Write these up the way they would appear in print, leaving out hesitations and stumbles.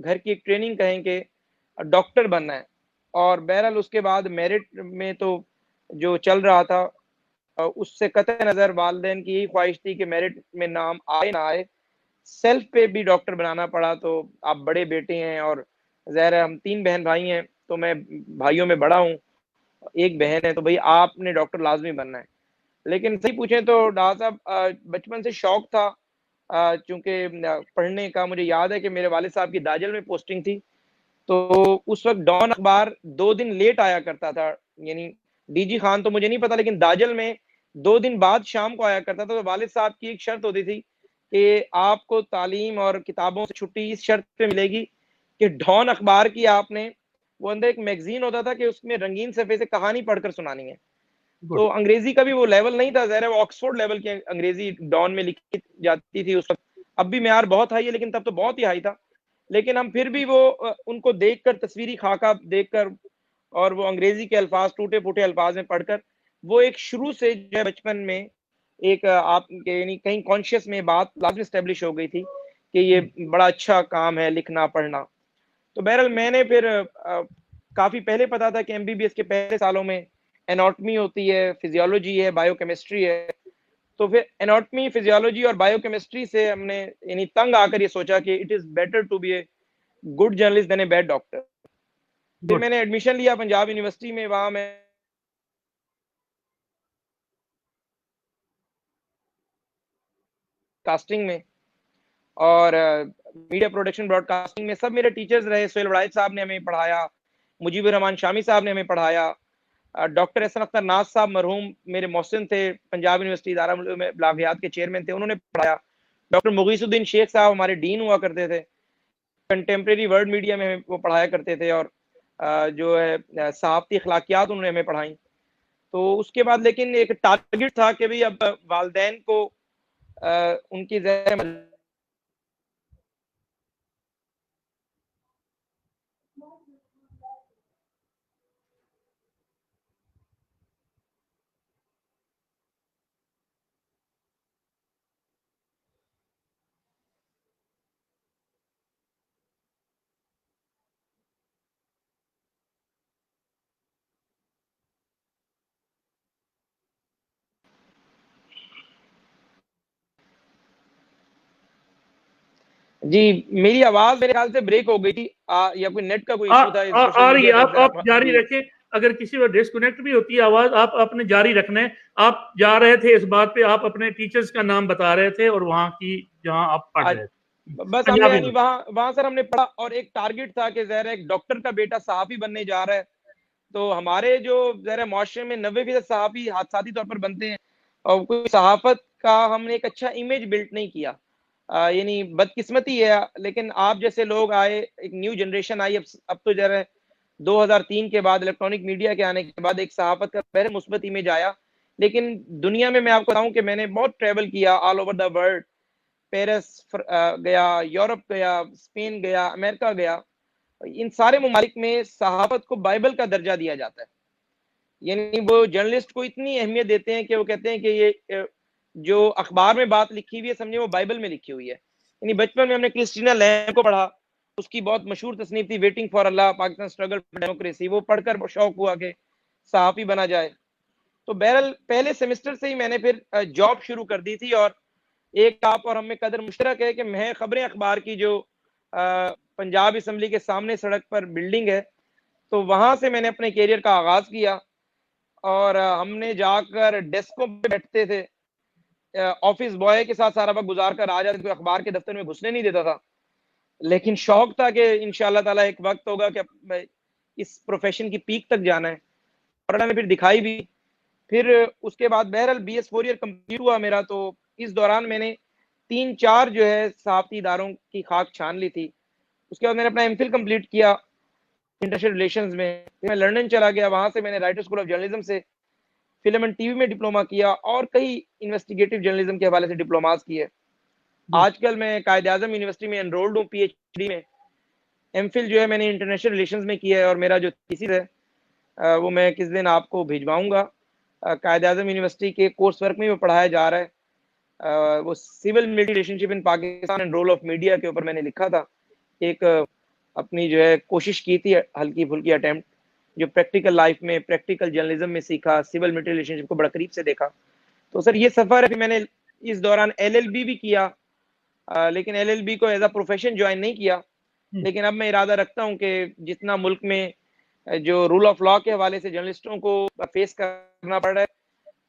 گھر کی ایک ٹریننگ کہیں کہ ڈاکٹر بننا ہے. اور بہرحال اس کے بعد میرٹ میں تو جو چل رہا تھا اس سے قطع نظر والدین کی یہی خواہش تھی کہ میرٹ میں نام آئے نہ آئے, سیلف پہ بھی ڈاکٹر بنانا پڑا. تو آپ بڑے بیٹے ہیں اور ظاہر ہے ہم 3 بہن بھائی ہیں, تو میں بھائیوں میں بڑا ہوں, ایک بہن ہے, تو بھائی آپ نے ڈاکٹر لازمی بننا ہے. لیکن صحیح پوچھیں تو ڈاکٹر صاحب بچپن سے شوق تھا, چونکہ پڑھنے کا. مجھے یاد ہے کہ میرے والد صاحب کی داجل میں پوسٹنگ تھی, تو اس وقت ڈان اخبار 2 دن لیٹ آیا کرتا تھا. یعنی ڈی جی خان تو مجھے نہیں پتا, لیکن داجل میں 2 دن بعد شام کو آیا کرتا تھا. تو والد صاحب کی ایک شرط ہوتی تھی کہ آپ کو تعلیم اور کتابوں سے چھٹی اس شرط پہ ملے گی کہ ڈان اخبار کی آپ نے, وہ اندر ایک میگزین ہوتا تھا کہ اس میں رنگین صفحے سے کہانی پڑھ کر سنانی ہے. تو انگریزی کا بھی وہ لیول نہیں تھا, ظاہر ہے وہ آکسفورڈ لیول کی انگریزی ڈان میں لکھی جاتی تھی اس وقت. اب بھی معیار بہت ہائی ہے, لیکن تب تو بہت ہی ہائی تھا. لیکن ہم پھر بھی وہ ان کو دیکھ کر, تصویری خاکہ دیکھ کر, اور وہ انگریزی کے الفاظ ٹوٹے پھوٹے الفاظ میں پڑھ کر, وہ ایک شروع سے جو ہے بچپن میں ایک آپ یعنی کہیں کانشیس میں بات لازمی اسٹیبلش ہو گئی تھی کہ یہ بڑا اچھا کام ہے لکھنا پڑھنا. تو بہرحال میں نے پھر کافی پہلے پتا تھا کہ ایم بی بی ایس کے پہلے سالوں میں اناٹمی ہوتی ہے, فزیولوجی ہے, بایو کیمسٹری ہے. تو پھر اناٹمی, فزیولوجی اور بایو کیمسٹری سے ہم نے یعنی تنگ آ کر یہ سوچا کہ it is better to be a good journalist than a bad doctor. پھر میں نے ایڈمیشن لیا پنجاب یونیورسٹی میں, وہاں میں کاسٹنگ میں اور میڈیا پروڈکشن براڈ کاسٹنگ میں سب میرے ٹیچرز رہے. سہیل وڑائچ صاحب نے ہمیں پڑھایا, مجیب الرحمان شامی صاحب نے ہمیں پڑھایا, ڈاکٹر احسن اختر ناز صاحب مرحوم میرے محسن تھے, پنجاب یونیورسٹی ادارہ بلاغیات کے چیئرمین تھے, انہوں نے پڑھایا. ڈاکٹر مغیث الدین شیخ صاحب ہمارے ڈین ہوا کرتے تھے, کنٹمپریری ورلڈ میڈیا میں وہ پڑھایا کرتے تھے, اور جو ہے صحافتی اخلاقیات انہوں نے ہمیں پڑھائیں. تو اس کے بعد لیکن ایک ٹارگٹ تھا کہ بھئی اب والدین کو ان کی جی میری آواز میرے خیال سے بریک ہو گئی تھی, یا کوئی نیٹ کا کوئی ایشو تھا سوشل آ رہی میڈیا ہے, کا. آپ جاری رکھیں. اگر کسی وقت ڈسکنیکٹ بھی ہوتی ہے آواز, آپ اپنے جاری رکھنا ہے. آپ جا رہے تھے اس بات پہ, آپ اپنے ٹیچرز کا نام بتا رہے تھے اور وہاں کی جہاں آپ پڑھ رہے تھے. بس ہم نے یعنی وہاں سر ہم نے پڑھا, اور ایک ٹارگٹ تھا کہ ظاہر ایک ڈاکٹر کا بیٹا صحافی بننے جا رہا ہے. تو ہمارے جو ظاہر معاشرے میں 90% صحافی حادثاتی طور پر بنتے ہیں, اور کوئی صحافت کا ہم نے ایک اچھا امیج بلڈ نہیں کیا. یعنی بدقسمتی ہے, لیکن آپ جیسے لوگ آئے, ایک نیو جنریشن آئی. اب تو ذرا 2003 کے بعد الیکٹرانک میڈیا کے آنے کے بعد ایک صحافت کا پہلے مثبت امیج آیا. لیکن دنیا میں آپ کو بتاؤں کہ میں نے بہت ٹریول کیا all over the world. Paris گیا, یورپ گیا, اسپین گیا, امریکہ گیا. ان سارے ممالک میں صحافت کو بائبل کا درجہ دیا جاتا ہے. یعنی وہ جرنلسٹ کو اتنی اہمیت دیتے ہیں کہ وہ کہتے ہیں کہ یہ جو اخبار میں بات لکھی ہوئی ہے سمجھے وہ بائبل میں لکھی ہوئی ہے. یعنی بچپن میں ہم نے کرسٹینا لیم کو پڑھا, اس کی بہت مشہور تصنیف تھی waiting for Allah, Pakistan struggle for democracy. وہ پڑھ کر شوق ہوا کہ صحافی بنا جائے. تو بہرحال پہلے سیمسٹر سے ہی میں نے پھر جاب شروع کر دی تھی. اور ایک آپ اور ہم میں قدر مشترک ہے کہ میں خبریں اخبار کی جو پنجاب اسمبلی کے سامنے سڑک پر بلڈنگ ہے, تو وہاں سے میں نے اپنے کیریئر کا آغاز کیا. اور ہم نے جا کر ڈیسکوں پہ بیٹھتے تھے, آفس بوائے کے ساتھ سارا وقت گزار کر آ جاتے, کوئی اخبار کے دفتر میں گھسنے نہیں دیتا تھا. لیکن شوق تھا کہ انشاءاللہ تعالیٰ ایک وقت ہوگا کہ اس پروفیشن کی پیک تک جانا ہے, اور اللہ نے پھر دکھائی بھی. پھر اس کے بعد بہرحال بی ایس 4 ایئر کمپلیٹ ہوا میرا. تو اس دوران میں نے 3-4 جو ہے صحافتی اداروں کی خاک چھان لی تھی. اس کے بعد میں نے اپنا ایم فل کمپلیٹ کیا انٹرنیشنل ریلیشنز میں. پھر میں لندن چلا گیا, وہاں سے میں نے رائٹر اسکول آف جرنلزم سے فلم اینڈ ٹی وی میں ڈپلوما کیا, اور کئی انویسٹیگیٹو جرنلزم کے حوالے سے ڈپلوماز کیے. آج کل میں قائد اعظم یونیورسٹی میں انرولڈ ہوں پی ایچ ڈی میں. ایم فل جو ہے میں نے انٹرنیشنل ریلیشنز میں کیا ہے, اور میرا جو تھیسس ہے وہ میں کس دن آپ کو بھیجواؤں گا. قائد اعظم یونیورسٹی کے کورس ورک میں وہ پڑھایا جا رہا ہے. وہ civil military relationship in Pakistan and role of media کے اوپر میں نے لکھا تھا. ایک اپنی جو ہے کوشش کی تھی ہلکی پھلکی اٹیمپٹ, جو پریکٹیکل لائف میں پریکٹیکل جرنلزم میں سیکھا, سول ملٹری ریلیشن شپ کو بڑا قریب سے دیکھا. تو سر یہ سفر ہے. میں نے اس دوران LLB بھی کیا, لیکن LLB کو ایز اے پروفیشن جوائن نہیں کیا. لیکن اب میں ارادہ رکھتا ہوں کہ جتنا ملک میں جو رول آف لا کے حوالے سے جرنلسٹوں کو فیس کرنا پڑ رہا ہے,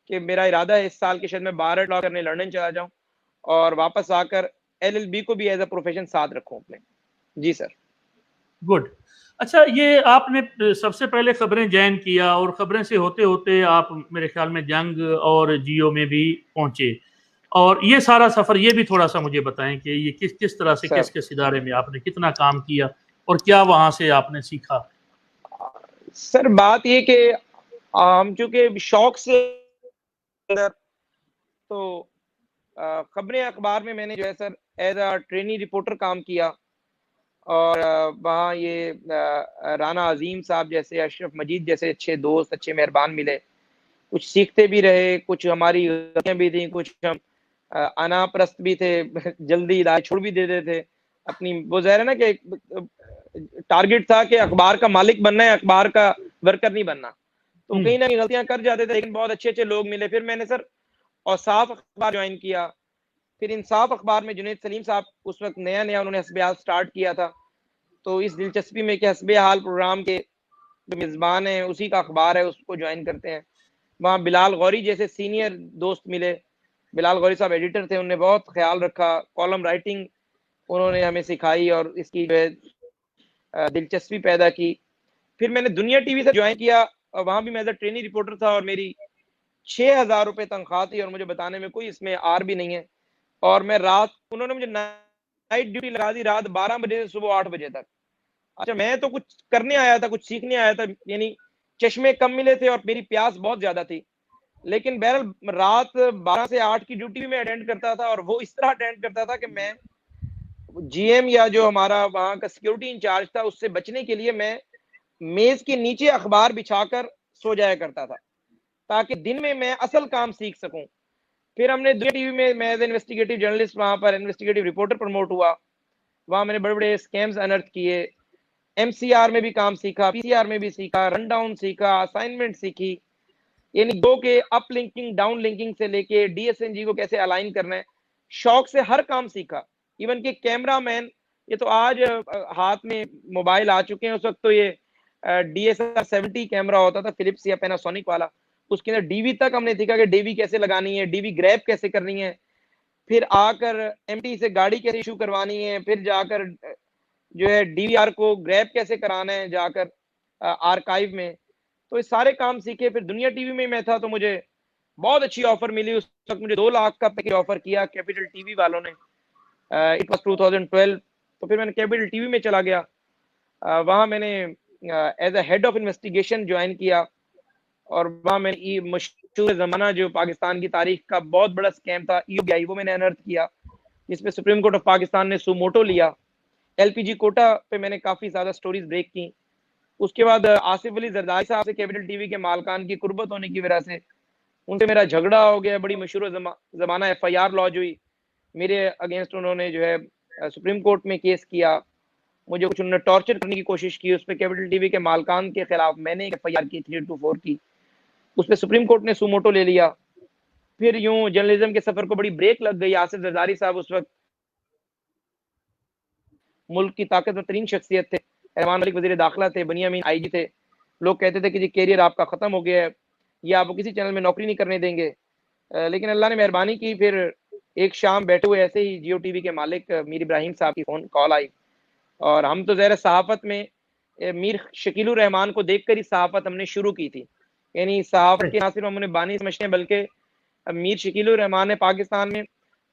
کہ میرا ارادہ ہے اس سال کے شاید میں بار لا کرنے لندن چلا جاؤں اور واپس آ کر LLB کو بھی ایز اے پروفیشن ساتھ رکھوں اپنے. جی سر. گڈ. اچھا, یہ آپ نے سب سے پہلے خبریں جوائن کیا اور خبریں سے ہوتے ہوتے آپ میرے خیال میں جنگ اور جیو میں بھی پہنچے, اور یہ سارا سفر یہ بھی تھوڑا سا مجھے بتائیں کہ یہ کس طرح سے, سر کس ادارے میں آپ نے کتنا کام کیا اور کیا وہاں سے آپ نے سیکھا؟ سر بات یہ کہ ہم چونکہ شوق سے, تو خبریں اخبار میں نے جو ہے سر ایز اے ٹرینی رپورٹر کام کیا, اور وہاں یہ رانا عظیم صاحب جیسے, اشرف مجید جیسے اچھے دوست, اچھے مہربان ملے. کچھ سیکھتے بھی رہے, کچھ ہماری غلطیاں بھی تھیں, کچھ ہم انا پرست بھی تھے, جلدی ادارے چھوڑ بھی دیتے تھے اپنی. وہ ظاہر ہے نا کہ ٹارگٹ تھا کہ اخبار کا مالک بننا ہے, اخبار کا ورکر نہیں بننا. تو کہیں نہ کہیں غلطیاں کر جاتے تھے, لیکن بہت اچھے اچھے لوگ ملے. پھر میں نے سر اوصاف اخبار جوائن کیا. پھر انصاف اخبار میں جنید سلیم صاحب اس وقت نیا انہوں نے حسب حال سٹارٹ کیا تھا. تو اس دلچسپی میں کہ حسب حال پروگرام کے جو میزبان ہیں اسی کا اخبار ہے, اس کو جوائن کرتے ہیں. وہاں بلال غوری جیسے سینئر دوست ملے. بلال غوری صاحب ایڈیٹر تھے, انہوں نے بہت خیال رکھا, کالم رائٹنگ انہوں نے ہمیں سکھائی اور اس کی جو ہے دلچسپی پیدا کی. پھر میں نے دنیا ٹی وی سے جوائن کیا, اور وہاں بھی میں ایز اے ٹرینی رپورٹر تھا, اور میری 6,000 روپے تنخواہ تھی, اور مجھے بتانے میں کوئی اس میں آر بھی نہیں ہے. اور میں رات, انہوں نے مجھے نائٹ ڈیوٹی لگا دی رات 12 بجے سے صبح 8 بجے تک. اچھا, میں تو کچھ کرنے آیا تھا, کچھ سیکھنے آیا تھا, یعنی چشمے کم ملے تھے اور میری پیاس بہت زیادہ تھی. لیکن بہرحال رات 12 سے 8 کی ڈیوٹی بھی میں اٹینڈ کرتا تھا, اور وہ اس طرح اٹینڈ کرتا تھا کہ میں جی ایم یا جو ہمارا وہاں کا سیکیورٹی انچارج تھا اس سے بچنے کے لیے میں میز کے نیچے اخبار بچھا کر سو جایا کرتا تھا, تاکہ دن میں اصل کام سیکھ سکوں. پھر ہم نے دنیا ٹی وی میں ایز انویسٹیگیٹو جرنلسٹ وہاں پر انویسٹیگیٹو رپورٹر پروموٹ ہوا. وہاں میں نے بڑے بڑے اسکیمز انرتھ کیے. MCR میں بھی کام سیکھا, PCR میں بھی سیکھا, رن ڈاؤن سیکھا, اسائنمنٹ سیکھی. یعنی دو کے اپ لنکنگ ڈاؤن لنکنگ سے لے کے DSNG کو کیسے الائن کرنا ہے, شوق سے ہر کام سیکھا. ایون کہ کیمرہ مین, یہ تو آج ہاتھ میں موبائل آ چکے ہیں, اس وقت تو یہ DSLR 70 کیمرہ ہوتا تھا فلپس یا پیناسونک والا, اس کے اندر DV تک ہم نے سیکھا کہ DV کیسے لگانی ہے, DV گریب کیسے کرنی ہے. پھر آ کر MT سے گاڑی کیسے ایشو کروانی ہے, پھر جا کر جو ہے DVR کو گریب کیسے کرانا ہے جا کر آرکائیو میں. تو یہ سارے کام سیکھے. پھر دنیا ٹی وی میں تھا, تو مجھے بہت اچھی آفر ملی. اس وقت مجھے 2 لاکھ کا پیکج آفر کیا کیپٹل ٹی وی والوں نے. It was 2012. تو پھر میں نے کیپٹل ٹی وی میں چلا گیا. وہاں میں نے as a head of investigation join کیا, اور وہاں میں نے مشہور زمانہ جو پاکستان کی تاریخ کا بہت بڑا اسکیم تھا EOBI, وہ میں نے انرتھ کیا, جس میں سپریم کورٹ آف پاکستان نے سوموٹو لیا. LPG کوٹا پہ میں نے کافی زیادہ سٹوریز بریک کی. اس کے بعد آصف علی زرداری صاحب سے کیپٹل ٹی وی کے مالکان کی قربت ہونے کی وجہ سے ان سے میرا جھگڑا ہو گیا. بڑی مشہور زمانہ FIR لانچ ہوئی میرے اگینسٹ. انہوں نے جو ہے سپریم کورٹ میں کیس کیا, مجھے کچھ انہوں نے ٹارچر کرنے کی کوشش کی. اس پہ کیپٹل ٹی وی کے مالکان کے خلاف میں نے FIR کی 324 کی. اس پہ سپریم کورٹ نے سوموٹو لے لیا. پھر یوں جرنلزم کے سفر کو بڑی بریک لگ گئی. آصف زرداری صاحب اس وقت ملک کی طاقتور ترین شخصیت تھے. رحمان ملک وزیر داخلہ تھے, بنیامین IG تھے. لوگ کہتے تھے کہ جی کیریئر آپ کا ختم ہو گیا ہے, یا آپ کو کسی چینل میں نوکری نہیں کرنے دیں گے. لیکن اللہ نے مہربانی کی. پھر ایک شام بیٹھے ہوئے ایسے ہی جیو ٹی وی کے مالک میر ابراہیم صاحب کی فون کال آئی, اور ہم تو ظاہر صحافت میں میر شکیل الرحمان کو دیکھ کر ہی صحافت ہم نے شروع کی تھی. یعنی صحافت کے نہ صرف ہم نے بانی سمجھتے ہیں, بلکہ میر شکیل الرحمان نے پاکستان میں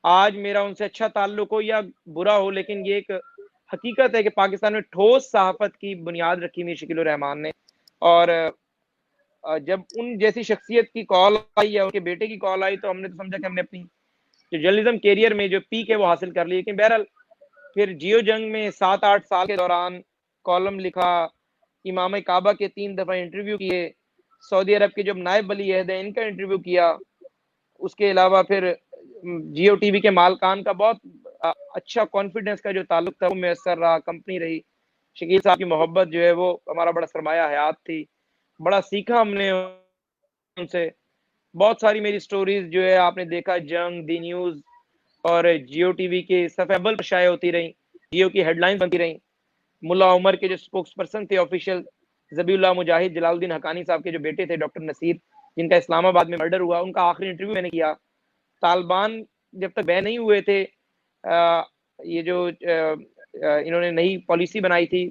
آج میرا ان سے اچھا تعلق ہو یا برا ہو, لیکن یہ ایک حقیقت ہے کہ پاکستان میں ٹھوس صحافت کی بنیاد رکھی میر شکیل الرحمان نے. اور جب ان جیسی شخصیت کی کال آئی یا ان کے بیٹے کی کال آئی, تو ہم نے تو سمجھا کہ ہم نے اپنی جو جرنلزم کیریئر میں جو پیک ہے وہ حاصل کر لی. لیکن بہرحال پھر جیو جنگ میں 7-8 سال کے دوران کالم لکھا, امام کعبہ کے 3 دفعہ انٹرویو کیے, سعودی عرب کے جو نائب ولی عہد ہیں ان کا انٹرویو کیا. اس کے علاوہ پھر جیو ٹی وی کے مالکان کا بہت اچھا کانفیڈنس کا جو تعلق تھا وہ میسر رہا, کمپنی رہی. شکیل صاحب کی محبت جو ہے وہ ہمارا بڑا سرمایہ حیات تھی، بڑا سیکھا ہم نے ان سے. بہت ساری میری سٹوریز جو ہے آپ نے دیکھا جنگ، دی نیوز اور جیو ٹی وی کے صفحہ اول پر شائع ہوتی رہیں، جیو کی ہیڈ لائن بنتی رہیں. ملا عمر کے جو سپوکس پرسن تھے آفیشیل، ذبیح اللہ مجاہد جلال الدین حقانی صاحب کے جو بیٹے تھے ڈاکٹر نصیر، جن کا اسلام آباد میں مرڈر ہوا، ان کا آخری انٹرویو میں نے کیا. طالبان جب تک بین نہیں ہوئے تھے، یہ جو انہوں نے نئی پالیسی بنائی تھی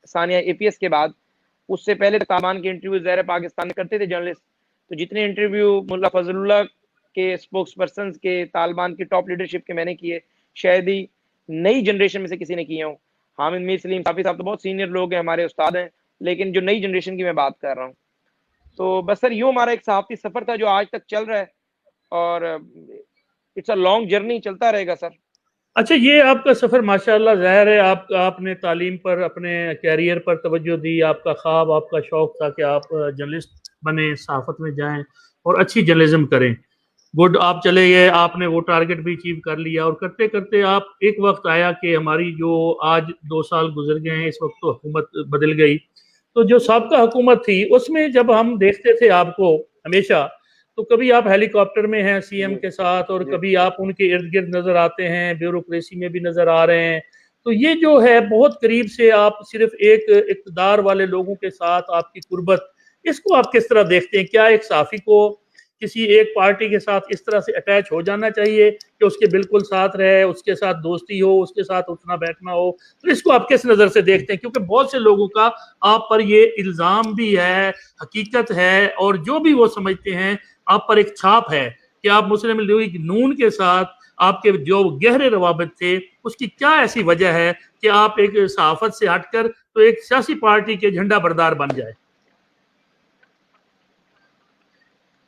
ثانیہ اے پی ایس کے بعد، اس سے پہلے طالبان کے انٹرویو زیر پاکستان میں کرتے تھے جرنلسٹ. تو جتنے انٹرویو ملا فضل اللہ کے سپوکس پرسنز کے، طالبان کی ٹاپ لیڈرشپ کے میں نے کیے، شاید ہی نئی جنریشن میں سے کسی نے کیے ہوں. حامد میر سلیم صافی صاحب تو بہت سینئر لوگ ہیں، ہمارے استاد ہیں، لیکن جو نئی جنریشن کی میں بات کر رہا ہوں. تو بس سر یوں ہمارا ایک صحافتی سفر تھا جو آج تک چل رہا ہے، اور اٹس اے لانگ جرنی، چلتا رہے گا سر. اچھا، یہ آپ کا سفر ماشاءاللہ ظاہر ہے آپ نے تعلیم پر، اپنے کیریئر پر توجہ دی، آپ کا خواب، آپ کا شوق تھا کہ آپ جرنلسٹ بنیں، صحافت میں جائیں اور اچھی جرنلزم کریں. گڈ، آپ چلے گئے، آپ نے وہ ٹارگٹ بھی اچیو کر لیا، اور کرتے کرتے آپ ایک وقت آیا کہ ہماری جو آج 2 سال گزر گئے ہیں، اس وقت تو حکومت بدل گئی. تو جو سابقہ حکومت تھی اس میں جب ہم دیکھتے تھے آپ کو ہمیشہ، تو کبھی آپ ہیلی کاپٹر میں ہیں سی ایم کے ساتھ، اور کبھی آپ ان کے ارد گرد نظر آتے ہیں، بیوروکریسی میں بھی نظر آ رہے ہیں. تو یہ جو ہے بہت قریب سے آپ صرف ایک اقتدار والے لوگوں کے ساتھ آپ کی قربت، اس کو آپ کس طرح دیکھتے ہیں؟ کیا ایک صحافی کو کسی ایک پارٹی کے ساتھ اس طرح سے اٹیچ ہو جانا چاہیے کہ اس کے بالکل ساتھ رہے، اس کے ساتھ دوستی ہو، اس کے ساتھ اٹھنا بیٹھنا ہو؟ تو اس کو آپ کس نظر سے دیکھتے ہیں؟ کیونکہ بہت سے لوگوں کا آپ پر یہ الزام بھی ہے، حقیقت ہے، اور جو بھی وہ سمجھتے ہیں آپ پر ایک چھاپ ہے کہ آپ مسلم لیگ نون کے ساتھ آپ کے جو گہرے روابط تھے، اس کی کیا ایسی وجہ ہے کہ آپ ایک صحافت سے ہٹ کر تو ایک سیاسی پارٹی کے جھنڈا بردار بن جائے؟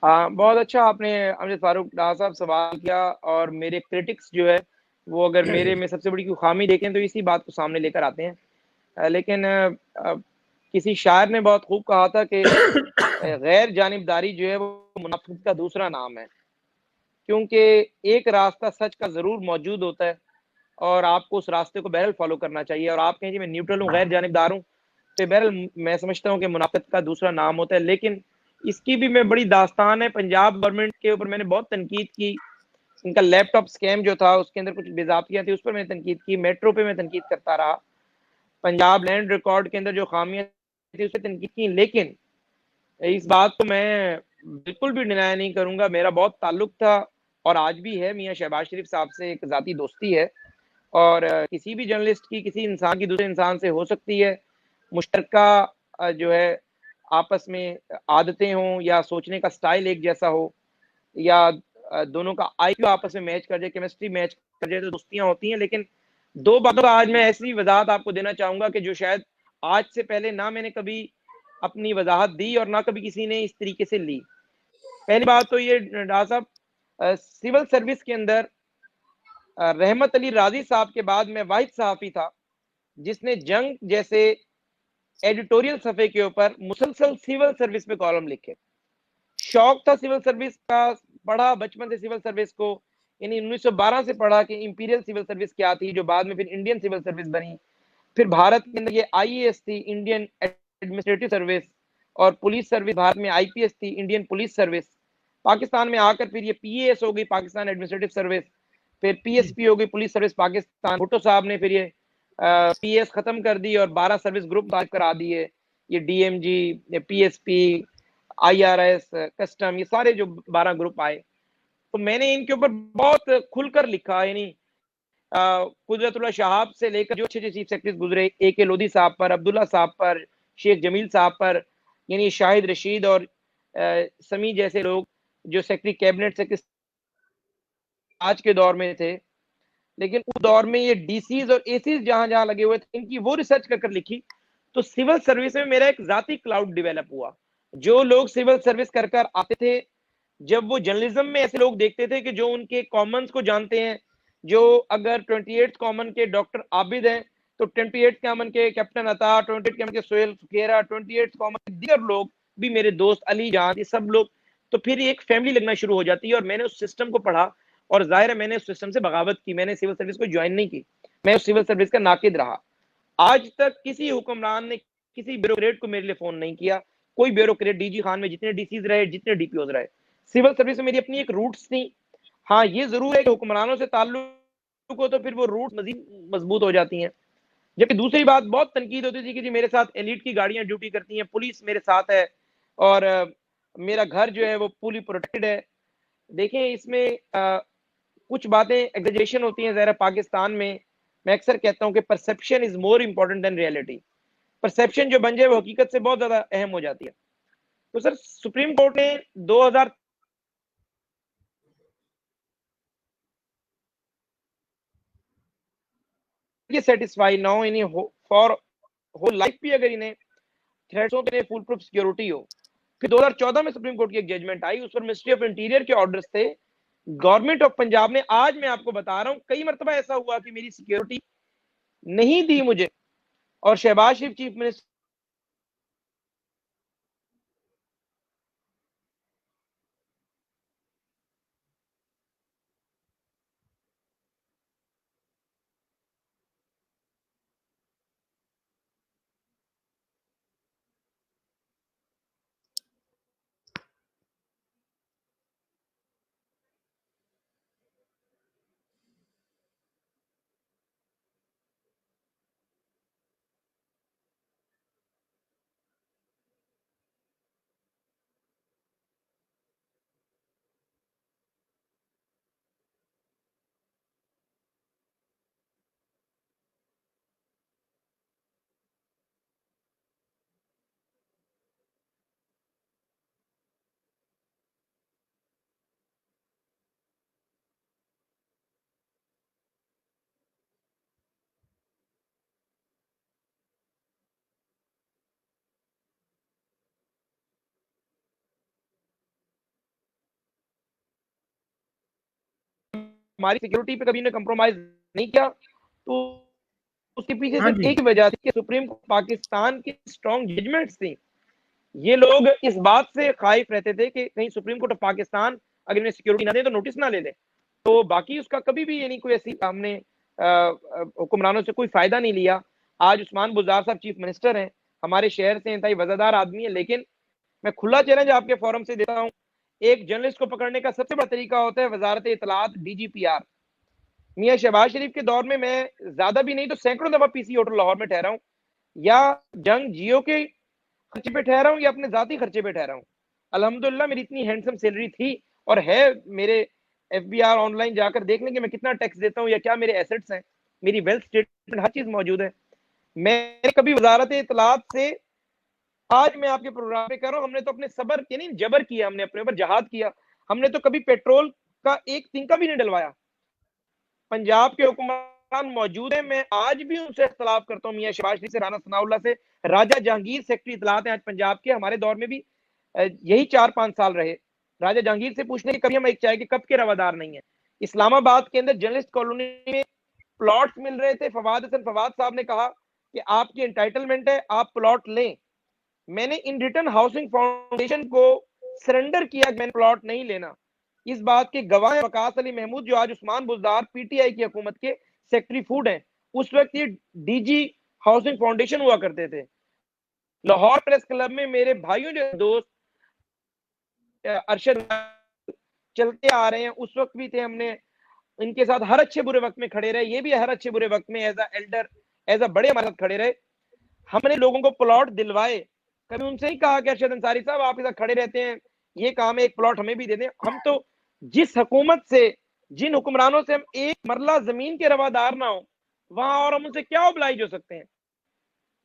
بہت اچھا آپ نے امجد فاروق ڈار صاحب سوال کیا. اور میرے کرٹکس جو ہے وہ اگر میرے میں سب سے بڑی کوئی خامی دیکھیں تو اسی بات کو سامنے لے کر آتے ہیں. لیکن کسی شاعر نے بہت خوب کہا تھا کہ غیر جانبداری جو ہے وہ منافقت کا دوسرا نام ہے. کیونکہ ایک راستہ سچ کا ضرور موجود ہوتا ہے، اور آپ کو اس راستے کو بہرحال فالو کرنا چاہیے. اور آپ کہیں جی میں نیوٹرل ہوں، غیر جانبدار ہوں، تو بہرحال میں سمجھتا ہوں کہ منافقت کا دوسرا نام ہوتا ہے. لیکن اس کی بھی میں بڑی داستان ہے. پنجاب گورنمنٹ کے اوپر میں نے بہت تنقید کی. ان کا لیپ ٹاپ سکیم جو تھا اس کے اندر کچھ بےضابطیاں تھی، اس پر میں نے تنقید کی. میٹرو پہ میں تنقید کرتا رہا. پنجاب لینڈ ریکارڈ کے اندر جو خامیاں تھی اس پہ تنقید کی. لیکن اس بات کو میں بالکل بھی ڈینائی نہیں کروں گا، میرا بہت تعلق تھا اور آج بھی ہے میاں شہباز شریف صاحب سے، ایک ذاتی دوستی ہے. اور کسی بھی جرنلسٹ کی کسی انسان کی دوسرے انسان سے ہو سکتی ہے. مشترکہ جو ہے آپس میں عادتیں ہوں، یا سوچنے کا سٹائل ایک جیسا ہو، یا دونوں کا آئی کیو آپس میں میچ کر جائے، کیمسٹری میچ کر جائے، تو دوستیاں ہوتی ہیں. لیکن دو باتوں کا آج میں ایسی وضاحت آپ کو دینا چاہوں گا کہ جو شاید آج سے پہلے نہ میں نے کبھی اپنی وضاحت دی اور نہ کبھی کسی نے اس طریقے سے لی. پہلی بات تو یہ ڈار صاحب، سول سروس کے اندر رحمت علی راضی صاحب کے بعد میں واحد صحافی تھا جس نے جنگ جیسے ایڈیٹوریل صفحے کے اوپر مسلسل سول سروس پہ کالم لکھے. شوق تھا سول سروس کا، پڑھا بچپن سے سول سروس کو، یعنی 1912 سے پڑھا کہ امپیریل سول سروس کیا تھی، جو بعد میں پھر انڈین سول سروس بنی. پھر بھارت کے اندر یہ آئی اے ایس تھی، انڈین ایڈمنسٹریٹو سروس، اور پولیس سروس بھارت میں آئی پی ایس تھی، انڈین پولیس سروس. پاکستان میں آ کر پھر یہ پی اے ایس ہو گئی، پاکستان ایڈمنسٹریٹو سروس. پھر پی ایس پی ہو گئی، پولیس سروس پاکستان. بھٹو صاحب نے پھر یہ پی ایس ختم کر دی اور 12 سروس گروپ بات کرا دیے. یہ D M G, P S P, I R S, custom, یہ سارے جو 12 گروپ آئے. تو میں نے ان کے اوپر بہت کھل کر لکھا. یعنی قدرت اللہ شہاب سے لے کر جو اچھے چیف سیکرٹریز گزرے، اے کے لودھی صاحب پر، عبداللہ صاحب پر، شیخ جمیل صاحب پر، یعنی شاہد رشید اور سمی جیسے لوگ جو سیکرٹری کیبنٹ سے آج کے دور میں تھے. لیکن اس دور میں یہ ڈی سیز اور اے سیز جہاں جہاں لگے ہوئے تھے، ان کی وہ ریسرچ کر لکھی. تو سول سروس میں میرا ایک ذاتی کلاؤڈ ڈیولپ ہوا. جو لوگ سول سروس کر آتے تھے، جب وہ جرنلزم میں ایسے لوگ دیکھتے تھے کہ جو ان کے کامنز کو جانتے ہیں، جو اگر 28 کامن کے ڈاکٹر عابد ہیں تو 28 کامن کے کیپٹن عطا، 28 کامن کے سہیل فقیرہ، 28 کامن کے دیگر لوگ بھی میرے دوست علی جان، یہ سب لوگ. تو پھر ایک فیملی لگنا شروع ہو جاتی ہے. اور میں نے اس سسٹم کو پڑھا، اور ظاہر ہے میں نے اس سسٹم سے بغاوت کی. میں نے سول سروس کو جوائن نہیں کی، میں اس سول سروس کا ناقد رہا. آج تک کسی حکمران نے کسی بیوروکریٹ کو میرے لیے فون نہیں کیا. کوئی بیوروکریٹ ڈی جی خان میں جتنے ڈی سیز رہے, جتنے ڈی پی اوز رہے, سول سروس میں میری اپنی ایک روٹس تھی. ہاں یہ ضرور ہے کہ حکمرانوں سے تعلق ہو تو پھر وہ روٹ مزید مضبوط ہو جاتی ہیں. جبکہ دوسری بات بہت تنقید ہوتی تھی کہ جی میرے ساتھ ایلیٹ کی گاڑیاں ڈیوٹی کرتی ہیں, پولیس میرے ساتھ ہے, اور میرا گھر جو ہے وہ پولی پروٹیکٹڈ ہے. دیکھیں اس میں کچھ باتیں ایگزیجریشن ہوتی ہیں. ظاہر پاکستان میں اکثر کہتا ہوں کہ perception is more important than reality. Perception جو بن جائے وہ حقیقت سے بہت زیادہ اہم ہو جاتی ہے. تو سر سپریم کورٹ نے 2000 سیٹسفائی نہ ہو, انہیں فار ہول لائف بھی اگر انہیں تھریٹس ہو تو انہیں فول پروف سیکیورٹی ہو. پھر 2014 میں سپریم کورٹ کی ایک ججمنٹ آئی, اس پر منسٹری آف انٹیریئر کے آرڈرز تھے. گورنمنٹ آف پنجاب نے, آج میں آپ کو بتا رہا ہوں, کئی مرتبہ ایسا ہوا کہ میری سیکیورٹی نہیں دی مجھے, اور شہباز شریف چیف منسٹر ہماری سیکیورٹی پہ کبھی نے کمپرومائز نہیں کیا, تو اس کے پیچھے ہاں صرف جی, ایک وجہ تھی کہ سپریم پاکستان کی اسٹرانگ ججمنٹس تھیں. یہ لوگ اس بات سے خائف رہتے تھے کہ کہیں سپریم کورٹ آف پاکستان اگر انہیں سیکیورٹی نہ دے تو نوٹس نہ لے لے. تو باقی اس کا کبھی بھی یعنی کوئی ایسی ہم نے حکمرانوں سے کوئی فائدہ نہیں لیا. آج عثمان بزدار صاحب چیف منسٹر ہیں, ہمارے شہر سے انتہائی وزادار آدمی ہیں, لیکن میں کھلا چیلنج آپ کے فورم سے دیتا ہوں, ایک جرنلسٹ کو پکڑنے کا سب سے بڑا طریقہ ہوتا ہے وزارت اطلاعات, ڈی جی پی آر. میاں شہباز شریف کے دور میں زیادہ بھی نہیں تو سینکڑوں دفعہ پی سی ہوٹل لاہور میں ٹھہرا ہوں, یا جنگ جیو کے خرچے پہ ٹھہرا ہوں, یا اپنے ذاتی خرچے پہ ٹھہرا ہوں. الحمدللہ میری اتنی ہینڈسم سیلری تھی اور ہے. میرے F B R online جا کر دیکھ لیں کہ میں کتنا ٹیکس دیتا ہوں یا کیا میرے ایسٹس ہیں, میری ویلتھ اسٹیٹمنٹ, ہر چیز موجود ہے. میں کبھی وزارت اطلاعات سے, آج میں آپ کے پروگرام پہ کر رہا ہوں, ہم نے تو اپنے صبر یعنی جبر کیا, ہم نے اپنے اوپر جہاد کیا. ہم نے تو کبھی پیٹرول کا ایک تنکا بھی نہیں ڈلوایا. پنجاب کے حکمران موجود ہیں, میں آج بھی ان سے اختلاف کرتا ہوں, میاں شہباز شریف سے, رانا ثناء اللہ سے. راجہ جہانگیر سیکرٹری اطلاعات ہیں آج پنجاب کے, ہمارے دور میں بھی یہی 4-5 سال رہے. راجہ جہانگیر سے پوچھنے کی کبھی ہم ایک چاہے کہ کب کے روادار نہیں ہیں. اسلام آباد کے اندر جرنلسٹ کالونی میں پلاٹس مل رہے تھے. فواد حسن فواد صاحب نے کہا کہ آپ کی انٹائٹلمنٹ ہے, آپ پلاٹ لیں. میں نے ان ریٹرن ہاؤسنگ فاؤنڈیشن کو سرنڈر کیا کہ میں نے پلاٹ نہیں لینا. اس بات کے گواہ وقاص علی محمود, جو آج Usman Buzdar P T I کی حکومت کے سیکٹری فوڈ ہیں. اس وقت یہ ڈی جی ہاؤسنگ فاؤنڈیشن ہوا کرتے تھے. لاہور پریس کلب میں میرے بھائیوں جو دوست ارشد چلتے آ رہے ہیں, اس وقت بھی تھے. ہم نے ان کے ساتھ ہر اچھے برے وقت میں کھڑے رہے, یہ بھی ہر اچھے برے وقت میں as a elder, as a بڑے ہمارے ساتھ کھڑے رہے. ہم نے لوگوں کو پلاٹ دلوائے, کبھی ان سے ہی کہا کہ ارشد انصاری صاحب آپ کے ساتھ کھڑے رہتے ہیں, یہ کام ہے, ایک پلاٹ ہمیں بھی دے دیں. ہم تو جس حکومت سے, جن حکمرانوں سے ہم ایک مرلہ زمین کے روادار نہ ہوں, وہاں اور ہم ان سے کیا اوبلائج ہو سکتے ہیں.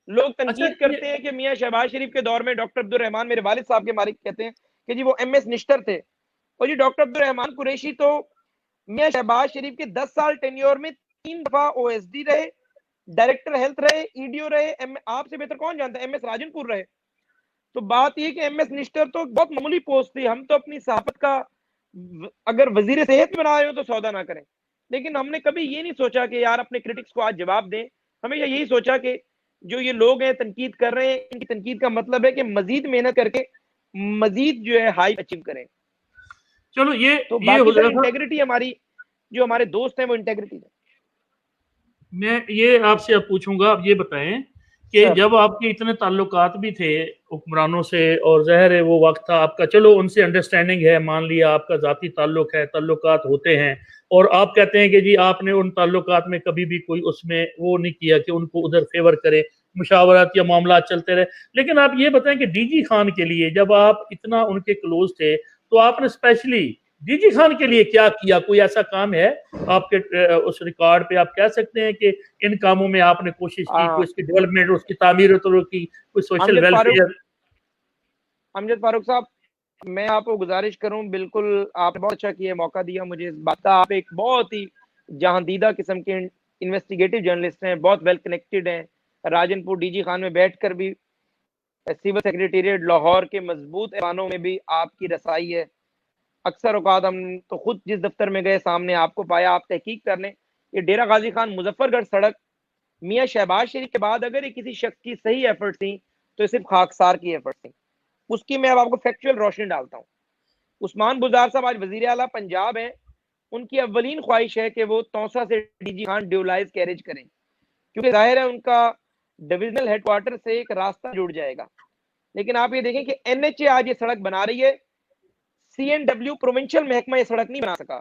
لوگ اچھا تنقید کرتے ہیں کہ میاں شہباز شریف کے دور میں ڈاکٹر عبدالرحمان, میرے والد صاحب کے مالک, کہتے ہیں کہ جی وہ ایم ایس نشتر تھے. اور جی ڈاکٹر عبدالرحمان قریشی تو میاں شہباز شریف کے 10 سال ٹینیور میں 3 دفعہ او ایس ڈی رہے, ڈائریکٹر ہیلتھ رہے, ای ڈی او رہے, آپ سے بہتر کون جانتا ہے, ایم ایس راجن پور رہے. تو بات یہ کہ ایم ایس نشتر تو بہت معمولی پوسٹ تھی. ہم تو اپنی صحافت کا اگر وزیر صحت بنا رہے ہو تو سودا نہ کریں, لیکن ہم نے کبھی یہ نہیں سوچا کہ یار اپنے کرٹکس کو آج جواب دیں. ہمیشہ یہی سوچا کہ جو یہ لوگ ہیں تنقید کر رہے ہیں, ان کی تنقید کا مطلب ہے کہ مزید محنت کر کے مزید جو ہے ہائی اچیو کریں. چلو تو یہ باقی ہو سر گیا تھا. انٹیگریٹی ہماری, جو ہمارے دوست ہیں وہ انٹیگریٹی ہے. میں یہ آپ سے اب پوچھوں گا، آپ یہ بتائیں کہ سر جب آپ کے اتنے تعلقات بھی تھے حکمرانوں سے، اور ظاہر ہے وہ وقت تھا آپ کا، چلو ان سے انڈرسٹینڈنگ ہے، مان لیا آپ کا ذاتی تعلق ہے، تعلقات ہوتے ہیں، اور آپ کہتے ہیں کہ جی آپ نے ان تعلقات میں کبھی بھی کوئی اس میں وہ نہیں کیا کہ ان کو ادھر فیور کرے، مشاورت یا معاملات چلتے رہے، لیکن آپ یہ بتائیں کہ ڈی جی خان کے لیے جب آپ اتنا ان کے کلوز تھے تو آپ نے اسپیشلی ڈی جی خان کے لیے کیا کیا؟ کوئی ایسا کام ہے آپ کے اس ریکارڈ پہ آپ کہہ سکتے ہیں کہ ان کاموں میں آپ نے کوشش کی، کوئی اس کی ڈیولپمنٹ، اس کی تعمیر کی، کوئی سوشل ویلفیئر؟ امجد فاروق صاحب، میں آپ کو گزارش کروں، بالکل آپ نے بہت اچھا کیا، موقع دیا مجھے اس بات کا. آپ ایک بہت ہی جہاندیدہ قسم کے انویسٹیگیٹو جرنلسٹ ہیں، بہت ویل کنیکٹڈ ہیں. راجن پور ڈی جی خان میں بیٹھ کر بھی، سول سیکریٹریٹ لاہور کے مضبوط ایوانوں میں بھی آپ کی رسائی ہے. اکثر اوقات ہم تو خود جس دفتر میں گئے سامنے آپ کو پایا. آپ تحقیق کر لیں، یہ ڈیرہ غازی خان مظفر گڑھ سڑک میاں شہباز شریف کے بعد اگر یہ کسی شخص کی صحیح ایفرٹ تھی تو یہ صرف خاکسار کی ایفرٹ تھی. اس کی میں اب آپ کو فیکچوئل روشنی ڈالتا ہوں. عثمان بزدار صاحب آج وزیر اعلیٰ پنجاب ہیں. ان کی اولین خواہش ہے کہ وہ توسا سے ڈی جی خان ڈیولائز کیریج کریں، کیونکہ ظاہر ہے ان کا ڈویژنل ہیڈ کوارٹر سے ایک راستہ جڑ جائے گا. لیکن آپ یہ دیکھیں کہ این ایچ اے آج یہ سڑک بنا رہی ہے، سی این ڈبلیو پروونشل محکمہ یہ سڑک نہیں بنا سکا،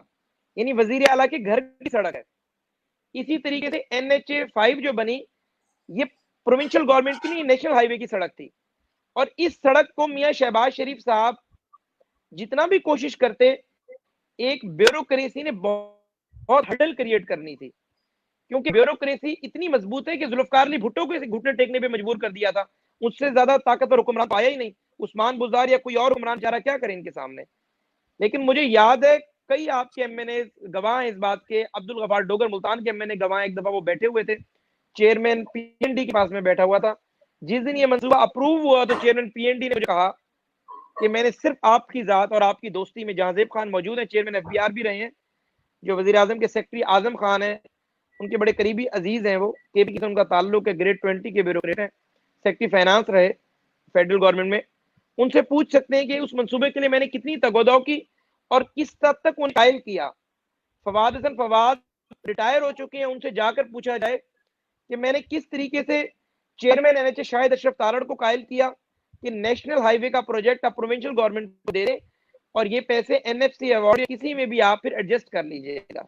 یعنی وزیر اعلیٰ کے گھر کی سڑک ہے. اسی طریقے سے این ایچ اے 5 جو بنی، یہ پروونشل گورنمنٹ کی نہیں، نیشنل ہائی وے کی سڑک تھی. اور اس سڑک کو میاں شہباز شریف صاحب جتنا بھی کوشش کرتے، ایک بیوروکریسی نے بہت ہڈل کریٹ کرنی تھی، کیونکہ بیوروکریسی اتنی مضبوط ہے کہ ذوالفقار علی بھٹو کو گھٹنے ٹیکنے پہ مجبور کر دیا تھا. اس سے زیادہ طاقتور حکمران پایا ہی نہیں. عثمان بزدار یا کوئی اور حکمران چاہ رہا کیا کریں ان کے سامنے. لیکن مجھے یاد ہے کئی آپ کے ایم این اے گواہ ہیں اس بات کے. عبد الغفار ڈوگر ملتان کے ایم این اے گواہ، ایک دفعہ وہ بیٹھے ہوئے تھے، چیئرمین پی این ڈی کے پاس میں بیٹھا ہوا تھا. جس دن یہ منصوبہ اپروو ہوا تو چیئرمین پی این ڈی نے مجھے کہا کہ میں نے صرف آپ کی ذات اور آپ کی دوستی میں، جہاں زیب خان موجود ہیں، چیئرمین ایف بی آر بھی رہے ہیں، جو وزیر اعظم کے سیکرٹری اعظم خان ہیں، ان کے بڑے قریبی عزیز ہیں، وہ کے پی سے ان کا تعلق ہے، گریڈ 20 کے بیوروکریٹ ہیں، سیکرٹری فائنانس رہے فیڈرل گورنمنٹ میں. ان سے پوچھ سکتے ہیں کہ اس منصوبے کے لیے میں نے کتنی تگودو کی اور کس حد تک ان قائل کیا. فواد حسن فواد ریٹائر ہو چکے ہیں، ان سے جا کر پوچھا جائے کہ میں نے کس طریقے سے چیئرمین این ایچ اے شاہد اشرف تارڑ کو قائل کیا کہ نیشنل ہائی وے کا پروجیکٹ آپ پروونشل گورنمنٹ کو دے دیں اور یہ پیسے این ایف سی ایوارڈ یا کسی میں بھی آپ پھر ایڈجسٹ کر لیجئے گا.